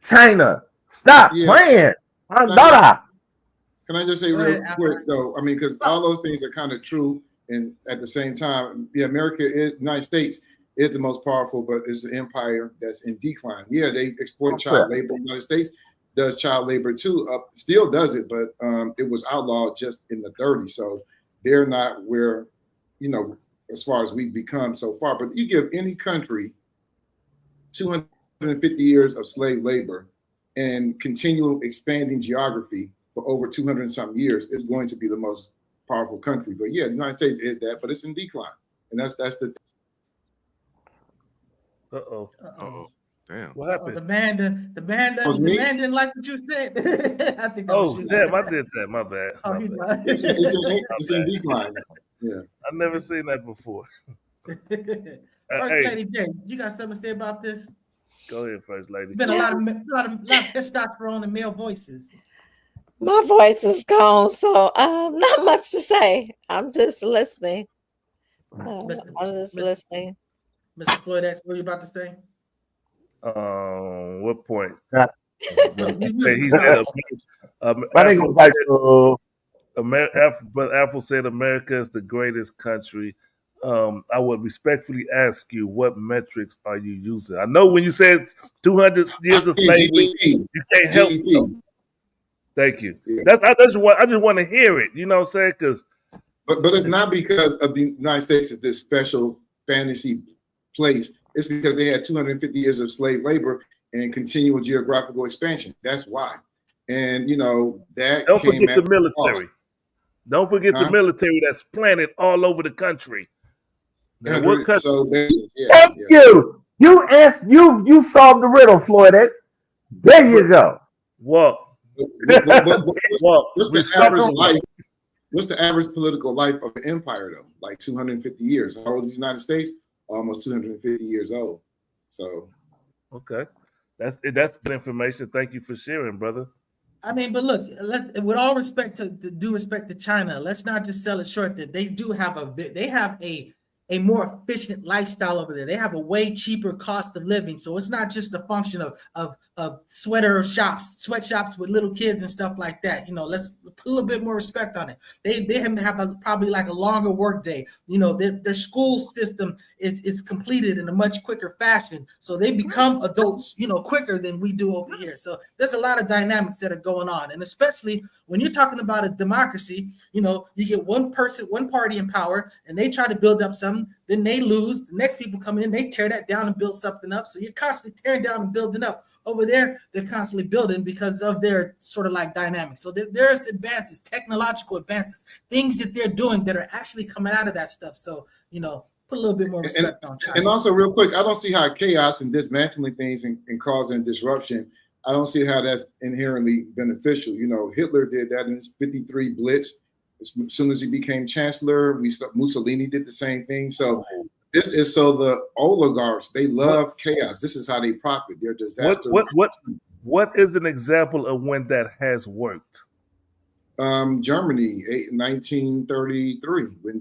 [SPEAKER 3] China. Stop playing.
[SPEAKER 5] Can I just say real quick though? I mean, because all those things are kind of true, and at the same time, United States is the most powerful, but it's an empire that's in decline. Yeah, they exploit child labor. The United States does child labor too. Still does it, but it was outlawed just in the 30s. So they're not where, as far as we've become so far. But you give any country 250 years of slave labor and continual expanding geography for over 200 and something years, is going to be the most powerful country. But yeah, the United States is that, but it's in decline. And that's the
[SPEAKER 6] Uh-oh.
[SPEAKER 2] Damn.
[SPEAKER 6] What happened?
[SPEAKER 1] The man didn't like what you said. I think
[SPEAKER 6] damn, I did that. My bad.
[SPEAKER 5] It's in decline. Yeah.
[SPEAKER 6] I've never seen that before.
[SPEAKER 1] First Lady J, you got something to say about this?
[SPEAKER 6] Go ahead, First Lady.
[SPEAKER 1] Been a lot of testosterone in male voices.
[SPEAKER 4] My voice is gone, so not much to say. I'm just listening. Listening.
[SPEAKER 1] Mr. Floyd, that's what you about to say?
[SPEAKER 6] What point?
[SPEAKER 3] He
[SPEAKER 6] said,
[SPEAKER 3] but
[SPEAKER 6] Apple said America is the greatest country. I would respectfully ask you, what metrics are you using? I know when you said 200 years of slavery, you can't help it. Thank you.
[SPEAKER 5] Yeah.
[SPEAKER 6] I just want to hear it. You know what I'm saying?
[SPEAKER 5] But it's not because of the United States is this special fantasy place. It's because they had 250 years of slave labor and continual geographical expansion. That's why. And that.
[SPEAKER 6] Don't forget the military. Don't forget the military that's planted all over the country. Now, what country?
[SPEAKER 3] Thank you. You asked. You solved the riddle, Floyd X. There you go.
[SPEAKER 6] What?
[SPEAKER 5] What's the average life? What's the average political life of an empire though? Like 250 years. How old is the United States? Almost 250 years old. So,
[SPEAKER 6] okay, that's good information. Thank you for sharing, brother.
[SPEAKER 1] I mean, but look, with all respect to due respect to China, let's not just sell it short that they do have a more efficient lifestyle over there. They have a way cheaper cost of living. So it's not just a function of sweatshops with little kids and stuff like that. Let's put a little bit more respect on it. They have probably like a longer work day. Their school system is completed in a much quicker fashion. So they become adults, quicker than we do over here. So there's a lot of dynamics that are going on. And especially when you're talking about a democracy, you get one party in power and they try to build up something, then they lose. The next people come in, they tear that down and build something up. So you're constantly tearing down and building up. Over there, they're constantly building because of their sort of like dynamics. So there's advances, technological advances, things that they're doing that are actually coming out of that stuff. So, put a little bit more respect on China.
[SPEAKER 5] And also real quick, I don't see how chaos and dismantling things and causing disruption, I don't see how that's inherently beneficial. Hitler did that in his 53 Blitz. As soon as he became chancellor, Mussolini did the same thing. So this is so the oligarchs, they love chaos. This is how they profit. They're disaster.
[SPEAKER 6] What is an example of when that has worked?
[SPEAKER 5] Germany, 1933, when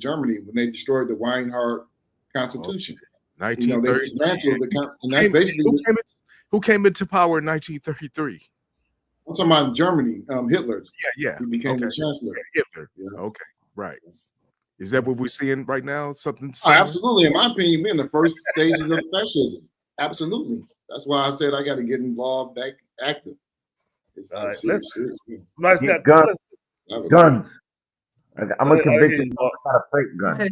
[SPEAKER 5] they destroyed the Weimar Constitution.
[SPEAKER 2] 1933. Who came into power in 1933?
[SPEAKER 5] I'm talking about Germany, Hitler.
[SPEAKER 2] Yeah.
[SPEAKER 5] He became the chancellor.
[SPEAKER 2] Hitler. Yeah. Okay, right. Is that what we're seeing right now? Something?
[SPEAKER 5] Absolutely. In my opinion, we're in the first stages of fascism. Absolutely. That's why I said I got to get involved, back active.
[SPEAKER 6] All right.
[SPEAKER 3] Nice guns. I'm a convicted about a fake gun.
[SPEAKER 1] Okay,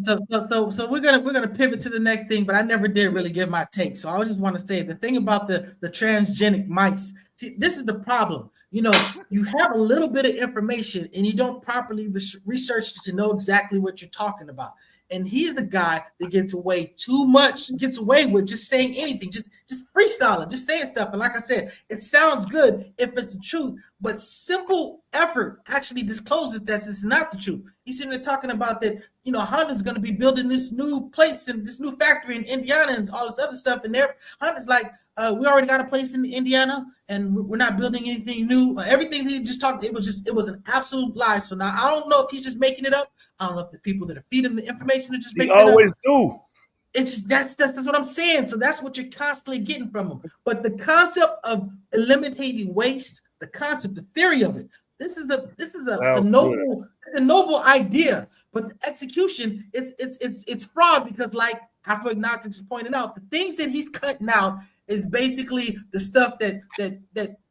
[SPEAKER 1] so we're gonna pivot to the next thing, but I never did really give my take. So I just want to say the thing about the transgenic mice. See, this is the problem. You have a little bit of information and you don't properly research to know exactly what you're talking about. And he's a guy that gets away with just saying anything, just freestyling, just saying stuff. And like I said, it sounds good if it's the truth, but simple effort actually discloses that it's not the truth. He's sitting there talking about that, Honda's going to be building this new place and this new factory in Indiana and all this other stuff. And Honda's like, we already got a place in Indiana, and we're not building anything new. Everything he just talked, it was an absolute lie. So now I don't know if he's just making it up. I don't know if the people that are feeding him the information are just
[SPEAKER 6] He
[SPEAKER 1] making it up.
[SPEAKER 6] always do.
[SPEAKER 1] It's just that's what I'm saying. So that's what you're constantly getting from him. But the concept of eliminating waste, the concept, the theory of it, this is a noble idea. But the execution, it's fraud because, like Afro-agnostics pointed out, the things that he's cutting out is basically the stuff that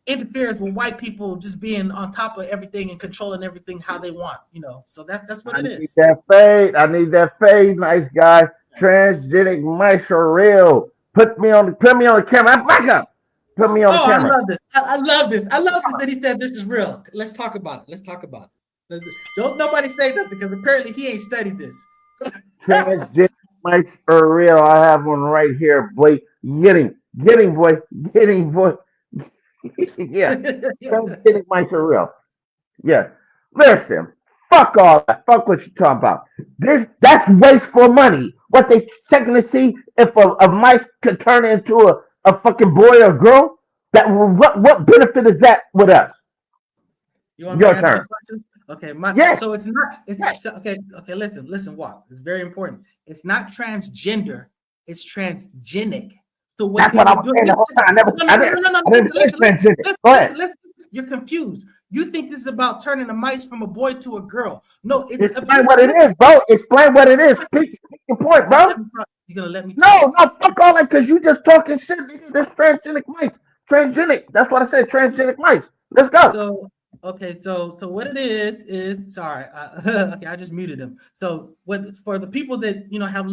[SPEAKER 1] interferes with white people just being on top of everything and controlling everything how they want. So that's what it is.
[SPEAKER 3] I need that fade, nice guy. Transgenic mice are real. Put me on the camera. Back up. Put me on the camera.
[SPEAKER 1] I love this that he said this is real. Let's talk about it. Don't nobody say nothing because apparently he ain't studied this.
[SPEAKER 3] Transgenic mice are real. I have one right here, boy. Get him, boy. Yeah. Transgenic mice are real. Yeah. Listen. Fuck all that. Fuck what you're talking about. That's wasteful money. What they checking to see if a mice could turn into a fucking boy or girl? What benefit is that with us?
[SPEAKER 1] You want
[SPEAKER 3] Your
[SPEAKER 1] me to
[SPEAKER 3] turn.
[SPEAKER 1] answer the question? Okay,
[SPEAKER 3] Yes.
[SPEAKER 1] So it's not. Okay. Listen. What? It's very important. It's not transgender. It's transgenic. So
[SPEAKER 3] That's what I was saying the whole time. I didn't say transgender. Go ahead.
[SPEAKER 1] Listen. You're confused. You think this is about turning a mice from a boy to a girl? No.
[SPEAKER 3] Explain what it is, bro. Explain what it is. Speak your point, bro.
[SPEAKER 1] You're gonna let me talk?
[SPEAKER 3] No, fuck all that because you just talking shit. There's transgenic mice. Transgenic. That's what I said. Transgenic mice. Let's go.
[SPEAKER 1] So what it is sorry. Okay, I just muted him. So for the people that have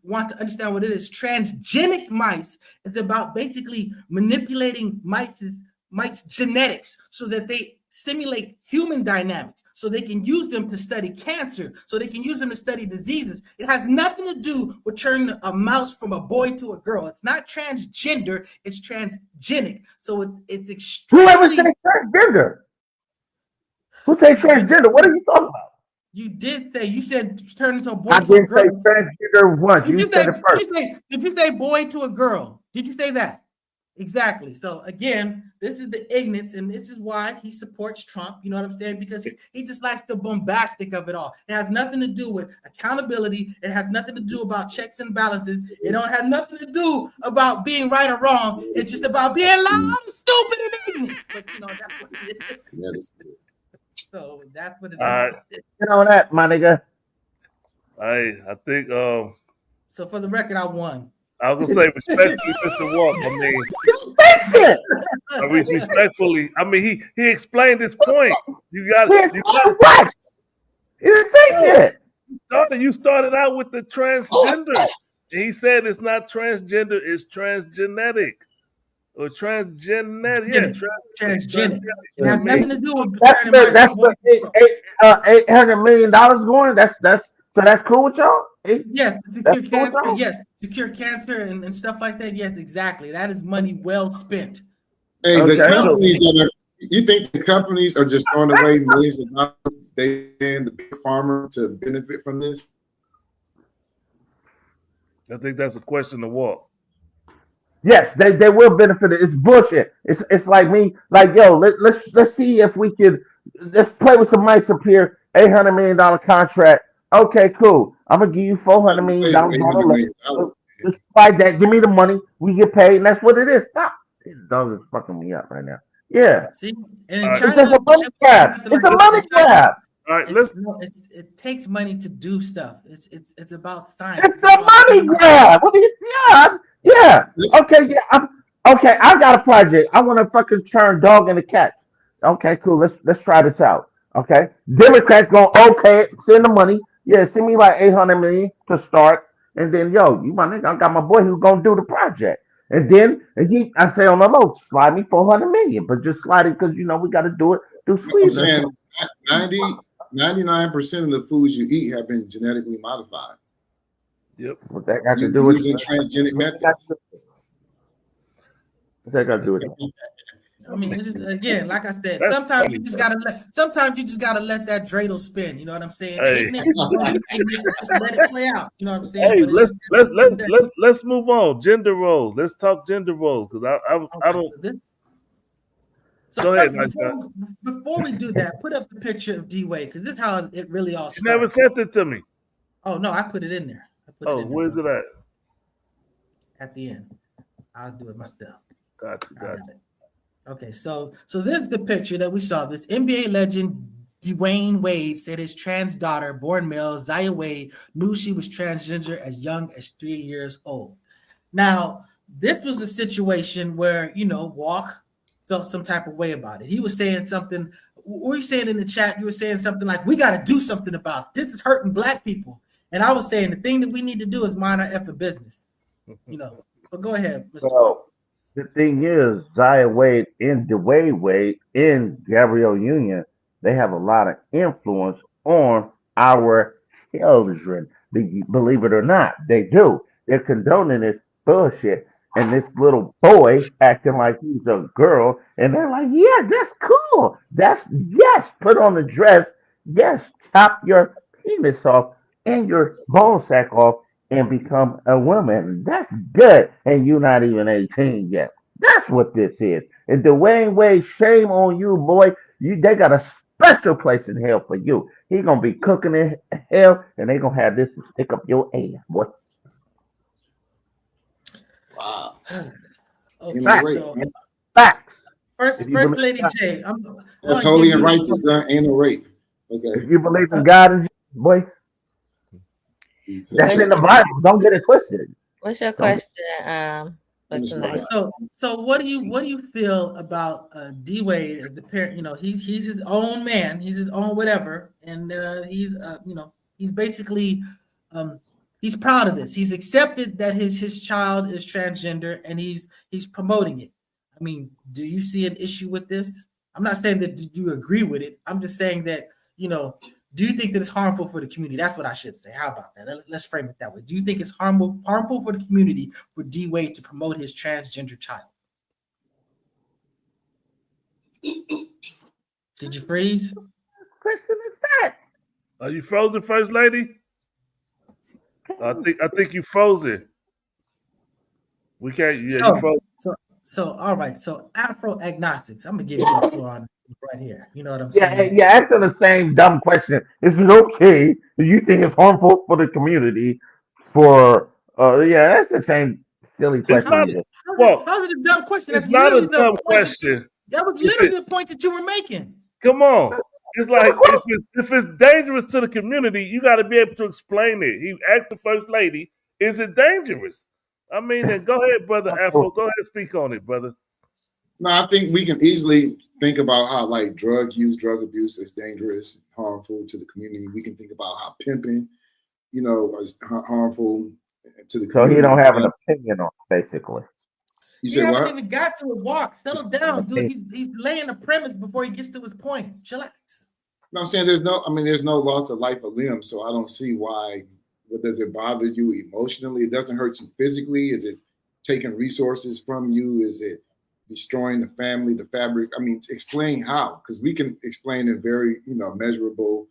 [SPEAKER 1] want to understand what it is, transgenic mice is about basically manipulating mice genetics so that they simulate human dynamics, so they can use them to study cancer, so they can use them to study diseases. It has nothing to do with turning a mouse from a boy to a girl. It's not transgender, it's transgenic. So it's extremely...
[SPEAKER 3] Whoever said transgender? Who said transgender? What are you talking about?
[SPEAKER 1] You did say, you said turn into a boy
[SPEAKER 3] I
[SPEAKER 1] to a
[SPEAKER 3] didn't
[SPEAKER 1] girl.
[SPEAKER 3] say transgender once. You said it first.
[SPEAKER 1] Did you say boy to a girl? Did you say that? Exactly. So again, this is the ignorance, and this is why he supports Trump. You know what I'm saying? Because he just likes the bombastic of it all. It has nothing to do with accountability. It has nothing to do about checks and balances. It don't have nothing to do about being right or wrong. It's just about being loud, stupid, and ignorant. But that's what it is.
[SPEAKER 5] That is good.
[SPEAKER 1] So that's what it is.
[SPEAKER 3] Get on that, my nigga.
[SPEAKER 6] I think.
[SPEAKER 1] So for the record, I won.
[SPEAKER 6] I was gonna say respectfully, Mr. Walk. Respectfully. I mean, he explained his point. You got
[SPEAKER 3] what? You didn't say shit.
[SPEAKER 6] You started out with the transgender. He said it's not transgender, it's transgenetic. Or transgenetic. Yeah,
[SPEAKER 1] transgenic. It has nothing to do with
[SPEAKER 3] that's what $800 million going. That's cool with y'all?
[SPEAKER 1] Yes, to cure cancer. Yes, to cure cancer and stuff like that. Yes, exactly. That is money well spent.
[SPEAKER 5] Hey, you think the companies are just throwing away millions of dollars they and the big farmer to benefit from this?
[SPEAKER 6] I think that's a question to Walk.
[SPEAKER 3] Yes, they will benefit it. It's bullshit. It's like me, like, yo, let's see if we could, let's play with some mics up here. $800 million contract. Okay, cool. I'm gonna give you $400 million. Just like that. Give me the money. We get paid, and that's what it is. Stop. This dog is fucking me up right now. Yeah.
[SPEAKER 1] See, and in
[SPEAKER 3] It's
[SPEAKER 1] China,
[SPEAKER 3] just a money grab. It's a money grab.
[SPEAKER 6] All right,
[SPEAKER 1] it takes money to do stuff. It's about science.
[SPEAKER 3] It's a money grab. What do you? Yeah. Okay, yeah. Okay, I got a project. I want to fucking turn dog into cat. Okay, cool. Let's try this out. Okay, Democrats gonna send the money. Yeah, send me like $800 million to start, and then you my nigga, I got my boy who's gonna do the project, and then I say on the low, slide me $400 million, but just slide it because we got to do it through Sweden.
[SPEAKER 5] I'm saying 99% of the foods you eat have been genetically modified.
[SPEAKER 6] Yep.
[SPEAKER 3] What that got to do with
[SPEAKER 5] using transgenic methods?
[SPEAKER 3] What that got to do with it?
[SPEAKER 1] I mean, this is again, like I said,
[SPEAKER 6] That's
[SPEAKER 1] sometimes
[SPEAKER 6] funny,
[SPEAKER 1] you just
[SPEAKER 6] bro.
[SPEAKER 1] gotta let that dreidel spin. You know what I'm saying?
[SPEAKER 6] Hey.
[SPEAKER 1] Ignorant, just let it play out. You know what I'm saying?
[SPEAKER 6] Hey,
[SPEAKER 1] But it's just
[SPEAKER 6] let's move on. Gender roles. Let's talk gender roles because I don't.
[SPEAKER 1] So
[SPEAKER 6] Go ahead, nice guy.
[SPEAKER 1] before we do that, put up the picture of D-Wade because this is how it really all
[SPEAKER 6] You never
[SPEAKER 1] started.
[SPEAKER 6] sent it to me.
[SPEAKER 1] Oh no, I put it in there.
[SPEAKER 6] Where's it at?
[SPEAKER 1] At the end. I'll do it myself.
[SPEAKER 6] Got you.
[SPEAKER 1] Okay, so this is the picture that we saw. This NBA legend D'Wayne Wade said his trans daughter, born male, Zaya Wade, knew she was transgender as young as 3 years old. Now, this was a situation where, Walk felt some type of way about it. He was saying something, what were you saying in the chat? You were saying something like, we got to do something about it. This is hurting Black people. And I was saying the thing that we need to do is mind our effing business. But go ahead, Mr.
[SPEAKER 3] So the thing is, Zaya Wade and D'Wayne Wade and Gabrielle Union, they have a lot of influence on our children. Believe it or not, they do. They're condoning this bullshit. And this little boy acting like he's a girl, and they're like, yeah, that's cool. Yes, put on the dress. Yes, chop your penis off and your ball sack off and become a woman. That's good. And you're not even 18 yet. That's what this is. And D'Wayne Wade, shame on you, boy. They got a special place in hell for you. He gonna be cooking in hell, and they gonna have this to stick up your ass, boy.
[SPEAKER 5] Wow.
[SPEAKER 1] Okay,
[SPEAKER 5] so,
[SPEAKER 3] facts.
[SPEAKER 1] First Lady J.
[SPEAKER 5] That's holy and righteous, ain't no rape. Okay.
[SPEAKER 3] If you believe in God and Jesus, boy, that's in the Bible. Don't get it twisted.
[SPEAKER 4] What's your question?
[SPEAKER 1] So what do you feel about D-Wade as the parent? He's his own man, he's his own whatever, and he's basically he's proud of this. He's accepted that his child is transgender, and he's promoting it. I mean, do you see an issue with this? I'm not saying that you agree with it. I'm just saying that, do you think that it's harmful for the community? That's what I should say. How about that? Let's frame it that way. Do you think it's harmful for the community for D-Wade to promote his transgender child? Did you freeze?
[SPEAKER 3] What question is that?
[SPEAKER 6] Are you frozen, First Lady? I think you frozen. We can't. Yeah, you frozen.
[SPEAKER 1] So all right. So Afro agnostics. I'm gonna give you the floor on right here. You know what I'm saying?
[SPEAKER 3] Yeah, asking the same dumb question. Is it okay? Do you think it's harmful for the community? That's the same silly question.
[SPEAKER 1] How's it a dumb question?
[SPEAKER 6] It's not a dumb question.
[SPEAKER 1] That was literally the point that you were making.
[SPEAKER 6] Come on. It's like if it's dangerous to the community, you got to be able to explain it. He asked the First Lady, "Is it dangerous?" I mean, then go ahead, brother Afro. Go ahead and speak on it, brother.
[SPEAKER 5] No, I think we can easily think about how like drug abuse is dangerous, harmful to the community. We can think about how pimping, is harmful to the community.
[SPEAKER 3] So he don't have an opinion on it, basically.
[SPEAKER 5] You
[SPEAKER 1] haven't even got to a walk. Settle down, dude. He's laying the premise before he gets to his point. Chillax.
[SPEAKER 5] No, I'm saying there's no loss of life or limb, so I don't see why. Does it bother you emotionally? It doesn't hurt you physically. Is it taking resources from you? Is it destroying the family, the fabric? I mean, explain how, because we can explain in very, measurable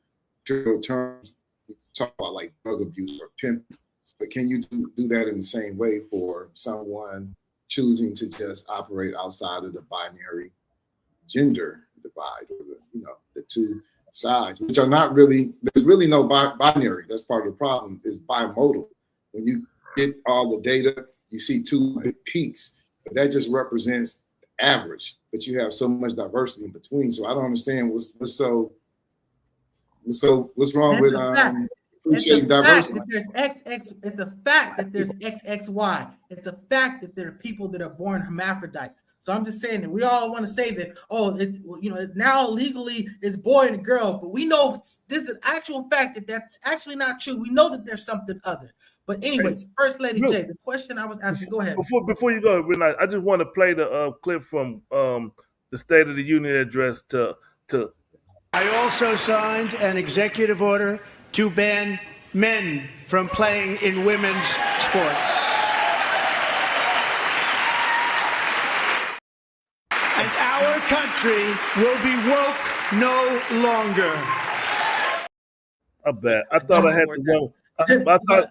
[SPEAKER 5] terms. We talk about like drug abuse or pimping, but can you do that in the same way for someone choosing to just operate outside of the binary gender divide, or the two sides, which are not really, there's really no binary. That's part of the problem, is bimodal. When you get all the data, you see two big peaks, but that just represents the average, but you have so much diversity in between. So I don't understand what's wrong with appreciating diversity.
[SPEAKER 1] It's a fact that there's XXY. It's a fact that there are people that are born hermaphrodites. So I'm just saying that we all want to say that, it's now legally it's boy and girl, but we know this is an actual fact that that's actually not true. We know that there's something other. But anyways, First Lady J, the question I was asking, go ahead.
[SPEAKER 6] Before you go, Renee, I just want to play the clip from the State of the Union address to.
[SPEAKER 8] I also signed an executive order to ban men from playing in women's sports. And our country will be woke no longer.
[SPEAKER 6] I bet. I thought I had the one. I thought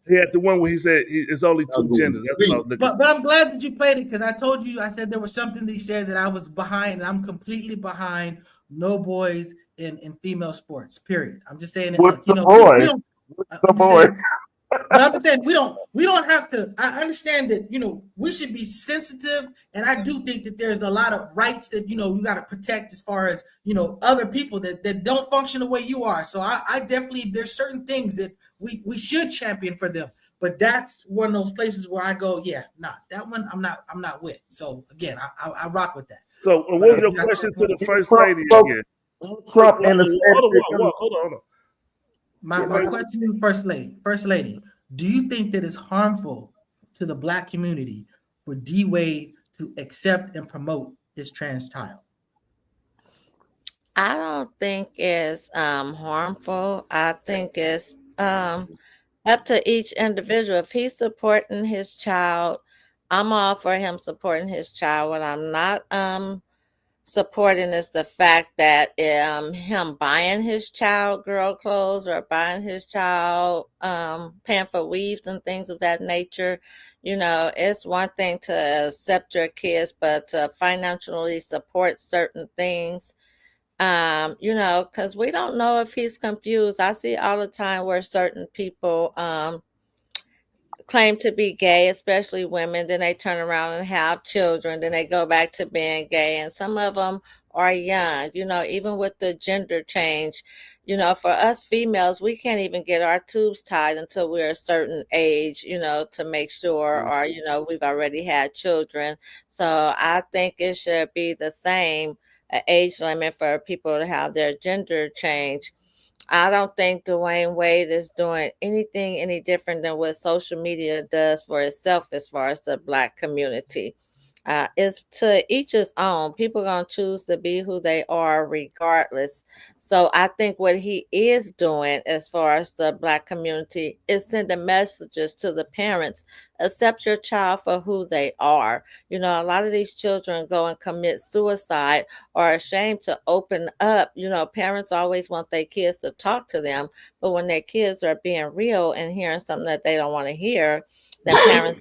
[SPEAKER 6] he had the one where he said it's only two genders. That's what I was looking
[SPEAKER 1] but I'm glad that you played it, because I told you, I said there was something that he said that I was behind, and I'm completely behind no boys in female sports, period. I'm just saying that,
[SPEAKER 3] What's
[SPEAKER 1] you
[SPEAKER 3] the
[SPEAKER 1] know,
[SPEAKER 3] boy?
[SPEAKER 1] we don't, I'm just saying, but I'm just saying we don't have to. I understand that, you know, we should be sensitive, and I do think that there's a lot of rights that, you know, you got to protect as far as, you know, other people that don't function the way you are. So I definitely, there's certain things that we should champion for them. But that's one of those places where I go, yeah, nah, that one I'm not with. So again, I rock with that.
[SPEAKER 6] So what was your question to the first lady again?
[SPEAKER 3] Trump and the
[SPEAKER 6] Hold on.
[SPEAKER 1] My question to the first lady, do you think that it's harmful to the Black community for D-Wade to accept and promote his trans child?
[SPEAKER 4] I don't think it's harmful. I think it's up to each individual. If he's supporting his child, I'm all for him supporting his child. What I'm not supporting is the fact that him buying his child girl clothes, or buying his child paying for weaves and things of that nature. You know, it's one thing to accept your kids, but to financially support certain things, you know, because we don't know if he's confused. I see all the time where certain people claim to be gay, especially women, then they turn around and have children, then they go back to being gay, and some of them are young, you know, even with the gender change. You know, for us females, we can't even get our tubes tied until we're a certain age, you know, to make sure, or, you know, we've already had children. So I think it should be the same age limit for people to have their gender change. I don't think D'Wayne Wade is doing anything any different than what social media does for itself as far as the Black community. It's to each his own. People gonna choose to be who they are regardless. So I think what he is doing as far as the Black community is sending messages to the parents. Accept your child for who they are. You know, a lot of these children go and commit suicide, or are ashamed to open up. You know, parents always want their kids to talk to them, but when their kids are being real and hearing something that they don't want to hear, then parents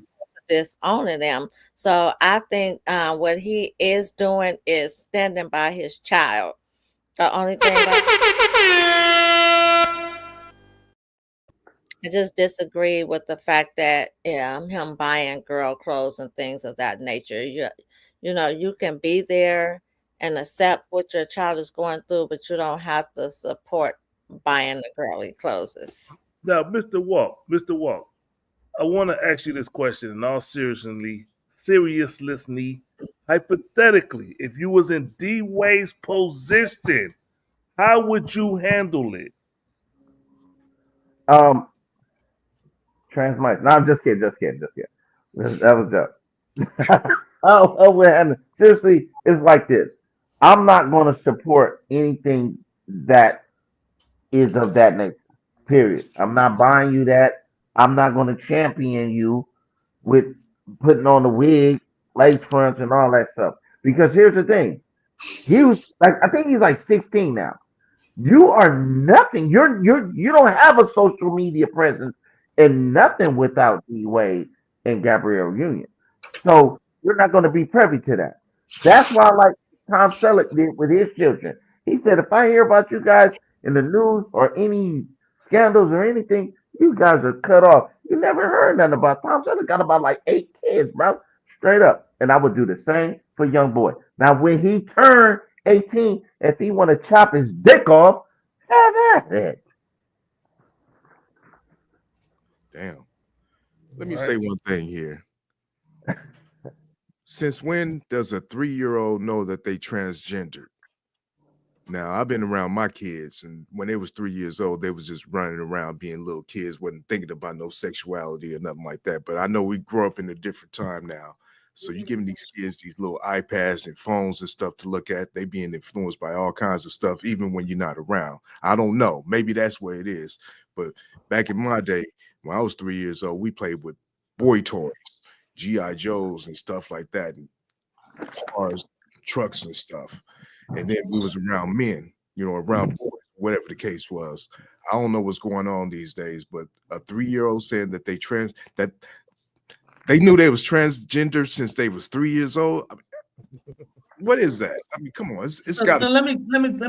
[SPEAKER 4] disowning them. So I think what he is doing is standing by his child. The only thing I just disagree with the fact that him buying girl clothes and things of that nature. You know, you can be there and accept what your child is going through, but you don't have to support buying the girly clothes.
[SPEAKER 6] Now, Mr. Walk, I want to ask you this question in all seriously, hypothetically, if you was in D-Wade's position, how would you handle it?
[SPEAKER 3] Trans mic. No, I'm just kidding. That was joke. Oh, seriously, it's like this. I'm not going to support anything that is of that nature. Period. I'm not buying you that. I'm not going to champion you with putting on the wig, lace fronts, and all that stuff. Because here's the thing. He was like, I think he's like 16 now. You are nothing. You don't have a social media presence and nothing without D Wade and Gabrielle Union. So you're not going to be privy to that. That's why I like Tom Selleck did with his children. He said, if I hear about you guys in the news or any scandals or anything, you guys are cut off. You never heard nothing about Tom Selleck. Got about like 8 kids, bro. Straight up. And I would do the same for young boy. Now, when he turned 18, if he want to chop his dick off, have at it.
[SPEAKER 2] Damn. Let me say one thing here. Since when does a 3-year-old know that they transgendered? Now, I've been around my kids, and when they was 3 years old, they was just running around being little kids, wasn't thinking about no sexuality or nothing like that. But I know we grew up in a different time now. So you giving these kids these little iPads and phones and stuff to look at. They being influenced by all kinds of stuff, even when you're not around. I don't know. Maybe that's what it is. But back in my day, when I was 3 years old, we played with boy toys, G.I. Joes and stuff like that, and cars, trucks and stuff. And then we was around men, around boys, whatever the case was. I don't know what's going on these days, but a 3-year-old saying that they knew they was transgender since they was 3 years old. I mean, what is that? I mean, come on, it's got.
[SPEAKER 1] So let me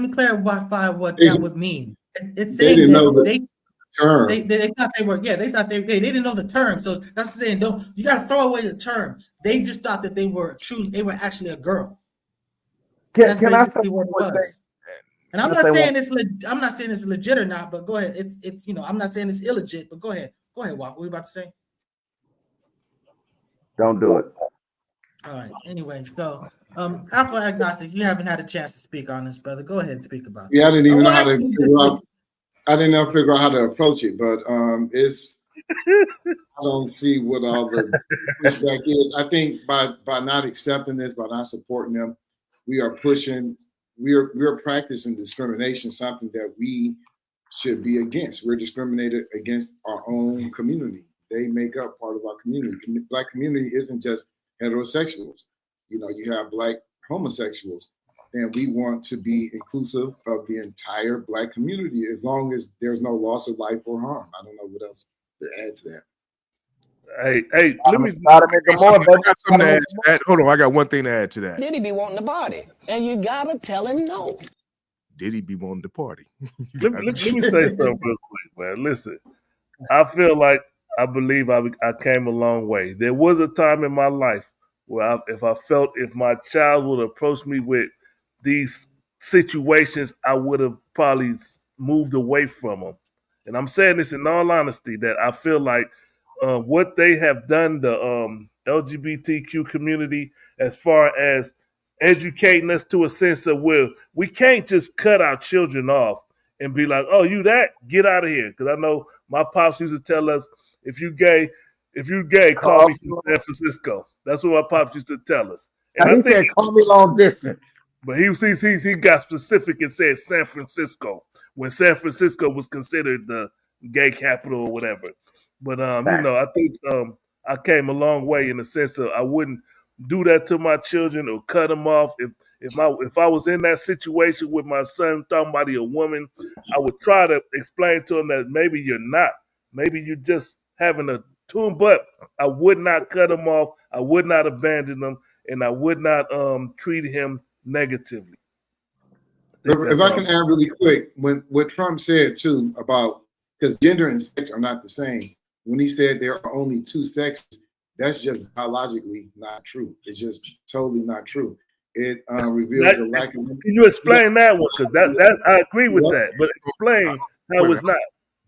[SPEAKER 1] clarify what that would mean. It's
[SPEAKER 5] They
[SPEAKER 1] saying
[SPEAKER 5] didn't know
[SPEAKER 1] that
[SPEAKER 5] the term.
[SPEAKER 1] they thought they were, they thought they didn't know the term. So that's saying you got to throw away the term. They just thought that they were actually a girl. That's
[SPEAKER 3] Can I say
[SPEAKER 1] basically what it
[SPEAKER 3] one thing?
[SPEAKER 1] was. And I'm not saying it's legit or not, but go ahead. It's I'm not saying it's illegit, but go ahead. Go ahead, Walk. What were you about to say?
[SPEAKER 3] Don't do it.
[SPEAKER 1] All right. Anyway, so Alpha Agnostics, you haven't had a chance to speak on this, brother. Go ahead and speak about it.
[SPEAKER 5] Yeah, I didn't even know how to figure out. I didn't know figure out how to approach it, but it's. I don't see what all the pushback is. I think by not accepting this, by not supporting them, we are pushing. We are practicing discrimination, something that we should be against. We're discriminated against our own community. They make up part of our community. Black community isn't just heterosexuals. You have Black homosexuals, and we want to be inclusive of the entire Black community as long as there's no loss of life or harm. I don't know what else to add to that.
[SPEAKER 6] Hey, let me.
[SPEAKER 2] I got something to add to that. Hold on, I got one thing to add to that.
[SPEAKER 10] Diddy be wanting to party, and you gotta tell him no.
[SPEAKER 2] Diddy be wanting to party.
[SPEAKER 6] Let me say something real quick, man. Listen, I feel like I believe I came a long way. There was a time in my life where if my child would approach me with these situations, I would have probably moved away from them. And I'm saying this in all honesty, that I feel like what they have done, the LGBTQ community, as far as educating us to a sense of where we can't just cut our children off and be like, oh, you that? Get out of here. Because I know my pops used to tell us, if you gay, call me from San Francisco. That's what my pops used to tell us. And
[SPEAKER 3] I think, call me long distance.
[SPEAKER 6] But he got specific and said San Francisco, when San Francisco was considered the gay capital or whatever. But I think I came a long way in the sense of I wouldn't do that to my children or cut them off. If I was in that situation with my son talking about a woman, I would try to explain to him that maybe you're not. Maybe you're just having a tune, but I would not cut him off. I would not abandon him, and I would not treat him negatively.
[SPEAKER 5] If I can add really quick, what Trump said too about, because gender and sex are not the same. When he said there are only two sexes, that's just biologically not true. It's just totally not true. It reveals a lack of.
[SPEAKER 6] Can you explain that one? Because that I agree with that, but explain how it's not.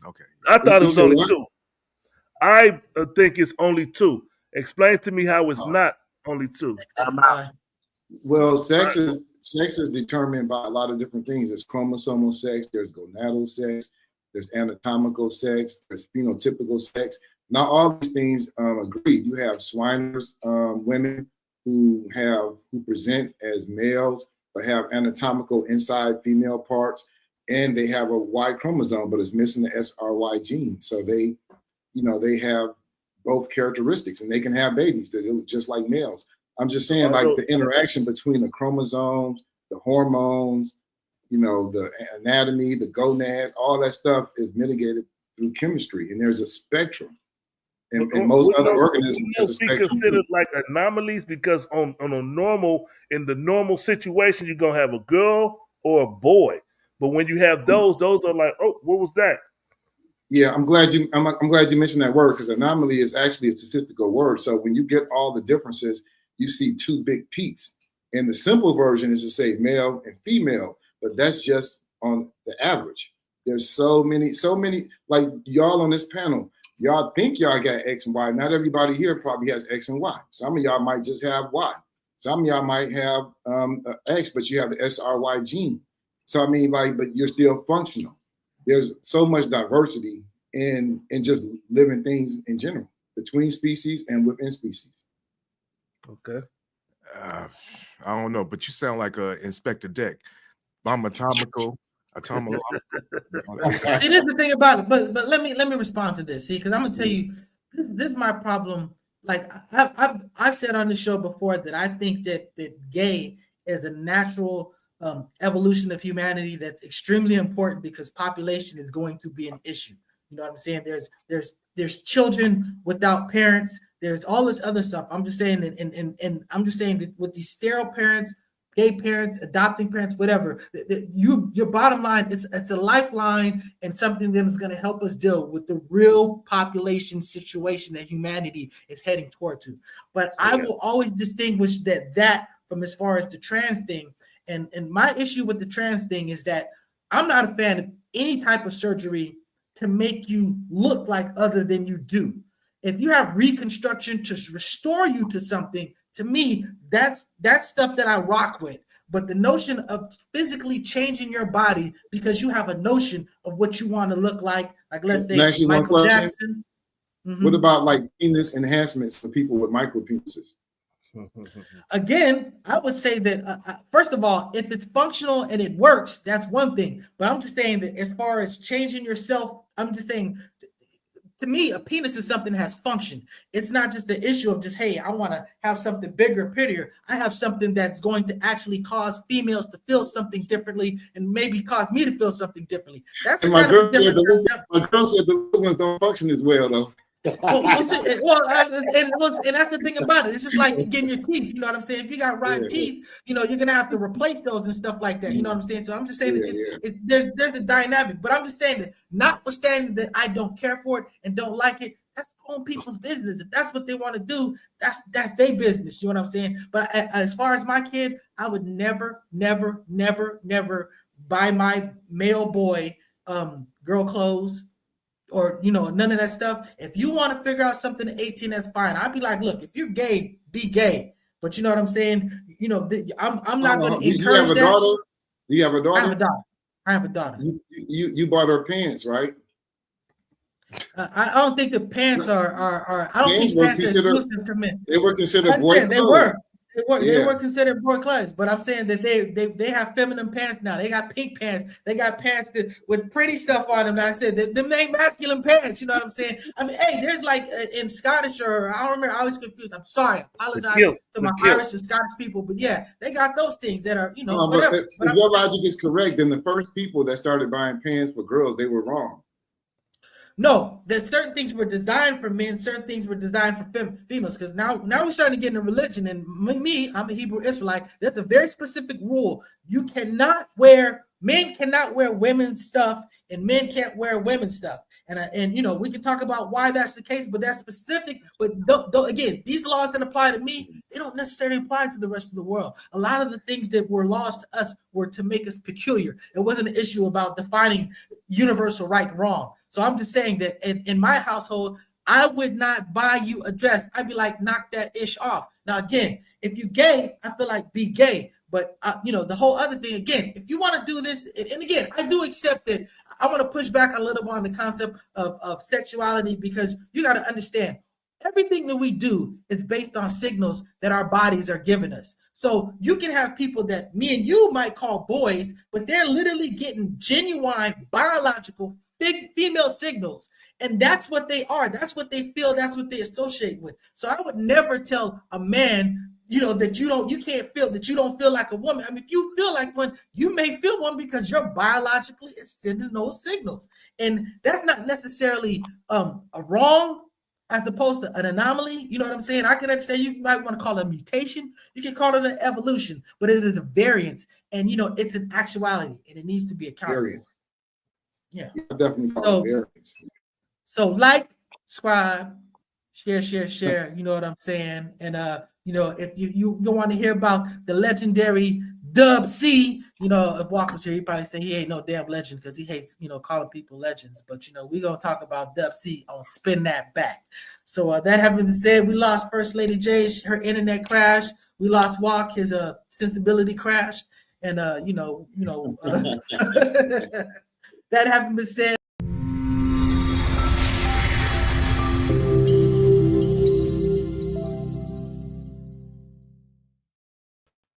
[SPEAKER 2] Okay.
[SPEAKER 6] I thought it was only two. I think it's only two. Explain to me how it's not only two.
[SPEAKER 5] Well, sex is determined by a lot of different things. There's chromosomal sex, there's gonadal sex, there's anatomical sex, there's phenotypical sex. Not all these things agree. You have Swiner's women who present as males but have anatomical inside female parts, and they have a Y chromosome but it's missing the SRY gene. So they have both characteristics and they can have babies that look just like males. I'm just saying, like, the interaction between the chromosomes, the hormones, the anatomy, the gonads, all that stuff is mitigated through chemistry, and there's a spectrum. And most other organisms, there's a spectrum.
[SPEAKER 6] Be considered like anomalies because in the normal situation, you're gonna have a girl or a boy, but when you have those are like, oh, what was that?
[SPEAKER 5] Yeah, I'm glad you mentioned that word, because anomaly is actually a statistical word. So when you get all the differences, you see two big peaks. And the simple version is to say male and female, but that's just on the average. There's so many, like y'all on this panel, y'all think y'all got X and Y. Not everybody here probably has X and Y. Some of y'all might just have Y. Some of y'all might have X, but you have the SRY gene. So I mean, but you're still functional. There's so much diversity in just living things in general, between species and within species.
[SPEAKER 6] Okay.
[SPEAKER 2] I don't know, but you sound like Inspector Deck. I'm atomical.
[SPEAKER 1] See, this is the thing about it, but let me respond to this. See, because I'm gonna tell you, this is my problem. Like I've said on the show before that I think that gay is a natural evolution of humanity that's extremely important because population is going to be an issue. You know what I'm saying? There's children without parents. There's all this other stuff. I'm just saying, and I'm just saying that with these sterile parents, gay parents, adopting parents, whatever, your bottom line is it's a lifeline and something that is going to help us deal with the real population situation that humanity is heading toward to. But I will always distinguish that from as far as the trans thing. And my issue with the trans thing is that I'm not a fan of any type of surgery to make you look like other than you do. If you have reconstruction to restore you to something, to me, that's stuff that I rock with. But the notion of physically changing your body because you have a notion of what you want to look like let's say Michael Jackson.
[SPEAKER 5] What about like penis enhancements for people with micro penises?
[SPEAKER 1] Again, I would say that first of all, if it's functional and it works, that's one thing. But I'm just saying that as far as changing yourself, I'm just saying, to me, a penis is something that has function. It's not just the issue of just, hey, I want to have something bigger, prettier. I have something that's going to actually cause females to feel something differently and maybe cause me to feel something differently. That's
[SPEAKER 5] and my girl said the little ones don't function as well, though.
[SPEAKER 1] And that's the thing about it. It's just like getting your teeth. You know what I'm saying? If you got rotten teeth, you're gonna have to replace those and stuff like that. You know what I'm saying? So I'm just saying there's a dynamic. But I'm just saying that, notwithstanding that I don't care for it and don't like it, that's on people's business. If that's what they want to do, that's their business. You know what I'm saying? But as far as my kid, I would never buy my male boy girl clothes. Or none of that stuff. If you want to figure out something at 18, that's fine. I'd be like, look, if you're gay, be gay. But you know what I'm saying? I'm not going to encourage that.
[SPEAKER 5] Do you have a daughter?
[SPEAKER 1] I have a daughter.
[SPEAKER 5] You bought her pants, right?
[SPEAKER 1] I don't think the pants are. I don't think pants are exclusive to men.
[SPEAKER 5] They were considered boy clothes.
[SPEAKER 1] They were considered boy clothes, but I'm saying that they have feminine pants now. They got pink pants. They got pants with pretty stuff on them. Like I said, them ain't masculine pants. You know what I'm saying? I mean, hey, there's like in Scottish or I don't remember. I was confused. I'm sorry. I apologize to my Irish and Scottish people, but yeah, they got those things that are whatever.
[SPEAKER 5] But if your logic is correct, then the first people that started buying pants for girls, they were wrong.
[SPEAKER 1] No, there's certain things were designed for men, certain things were designed for females. Because now we're starting to get into religion, and me, I'm a Hebrew Israelite. There's a very specific rule. Men cannot wear women's stuff, and men can't wear women's stuff. And we can talk about why that's the case, but that's specific. But again, these laws that apply to me, they don't necessarily apply to the rest of the world. A lot of the things that were laws to us were to make us peculiar. It wasn't an issue about defining universal right and wrong. So I'm just saying that in my household, I would not buy you a dress. I'd be like, knock that ish off. Now, again, if you're gay, I feel like be gay. But, the whole other thing, again, if you want to do this, and again, I do accept it. I want to push back a little bit on the concept of sexuality, because you got to understand, everything that we do is based on signals that our bodies are giving us. So you can have people that me and you might call boys, but they're literally getting genuine biological big female signals. And that's what they are. That's what they feel. That's what they associate with. So I would never tell a man, that you don't feel like a woman. I mean, if you feel like one, you may feel one because you're biologically sending those signals. And that's not necessarily a wrong as opposed to an anomaly. You know what I'm saying? I can understand you might want to call it a mutation. You can call it an evolution, but it is a variance. And, it's an actuality, and it needs to be accounted for. Yeah.
[SPEAKER 5] Definitely.
[SPEAKER 1] So like, subscribe, share, you know what I'm saying? And if you want to hear about the legendary Dub C, if Walker's here, he probably say he ain't no damn legend because he hates, calling people legends. But we're gonna talk about Dub C on Spin That Back. So that having been said, we lost First Lady J, her internet crashed. We lost Walk, his sensibility crashed, and that having been said,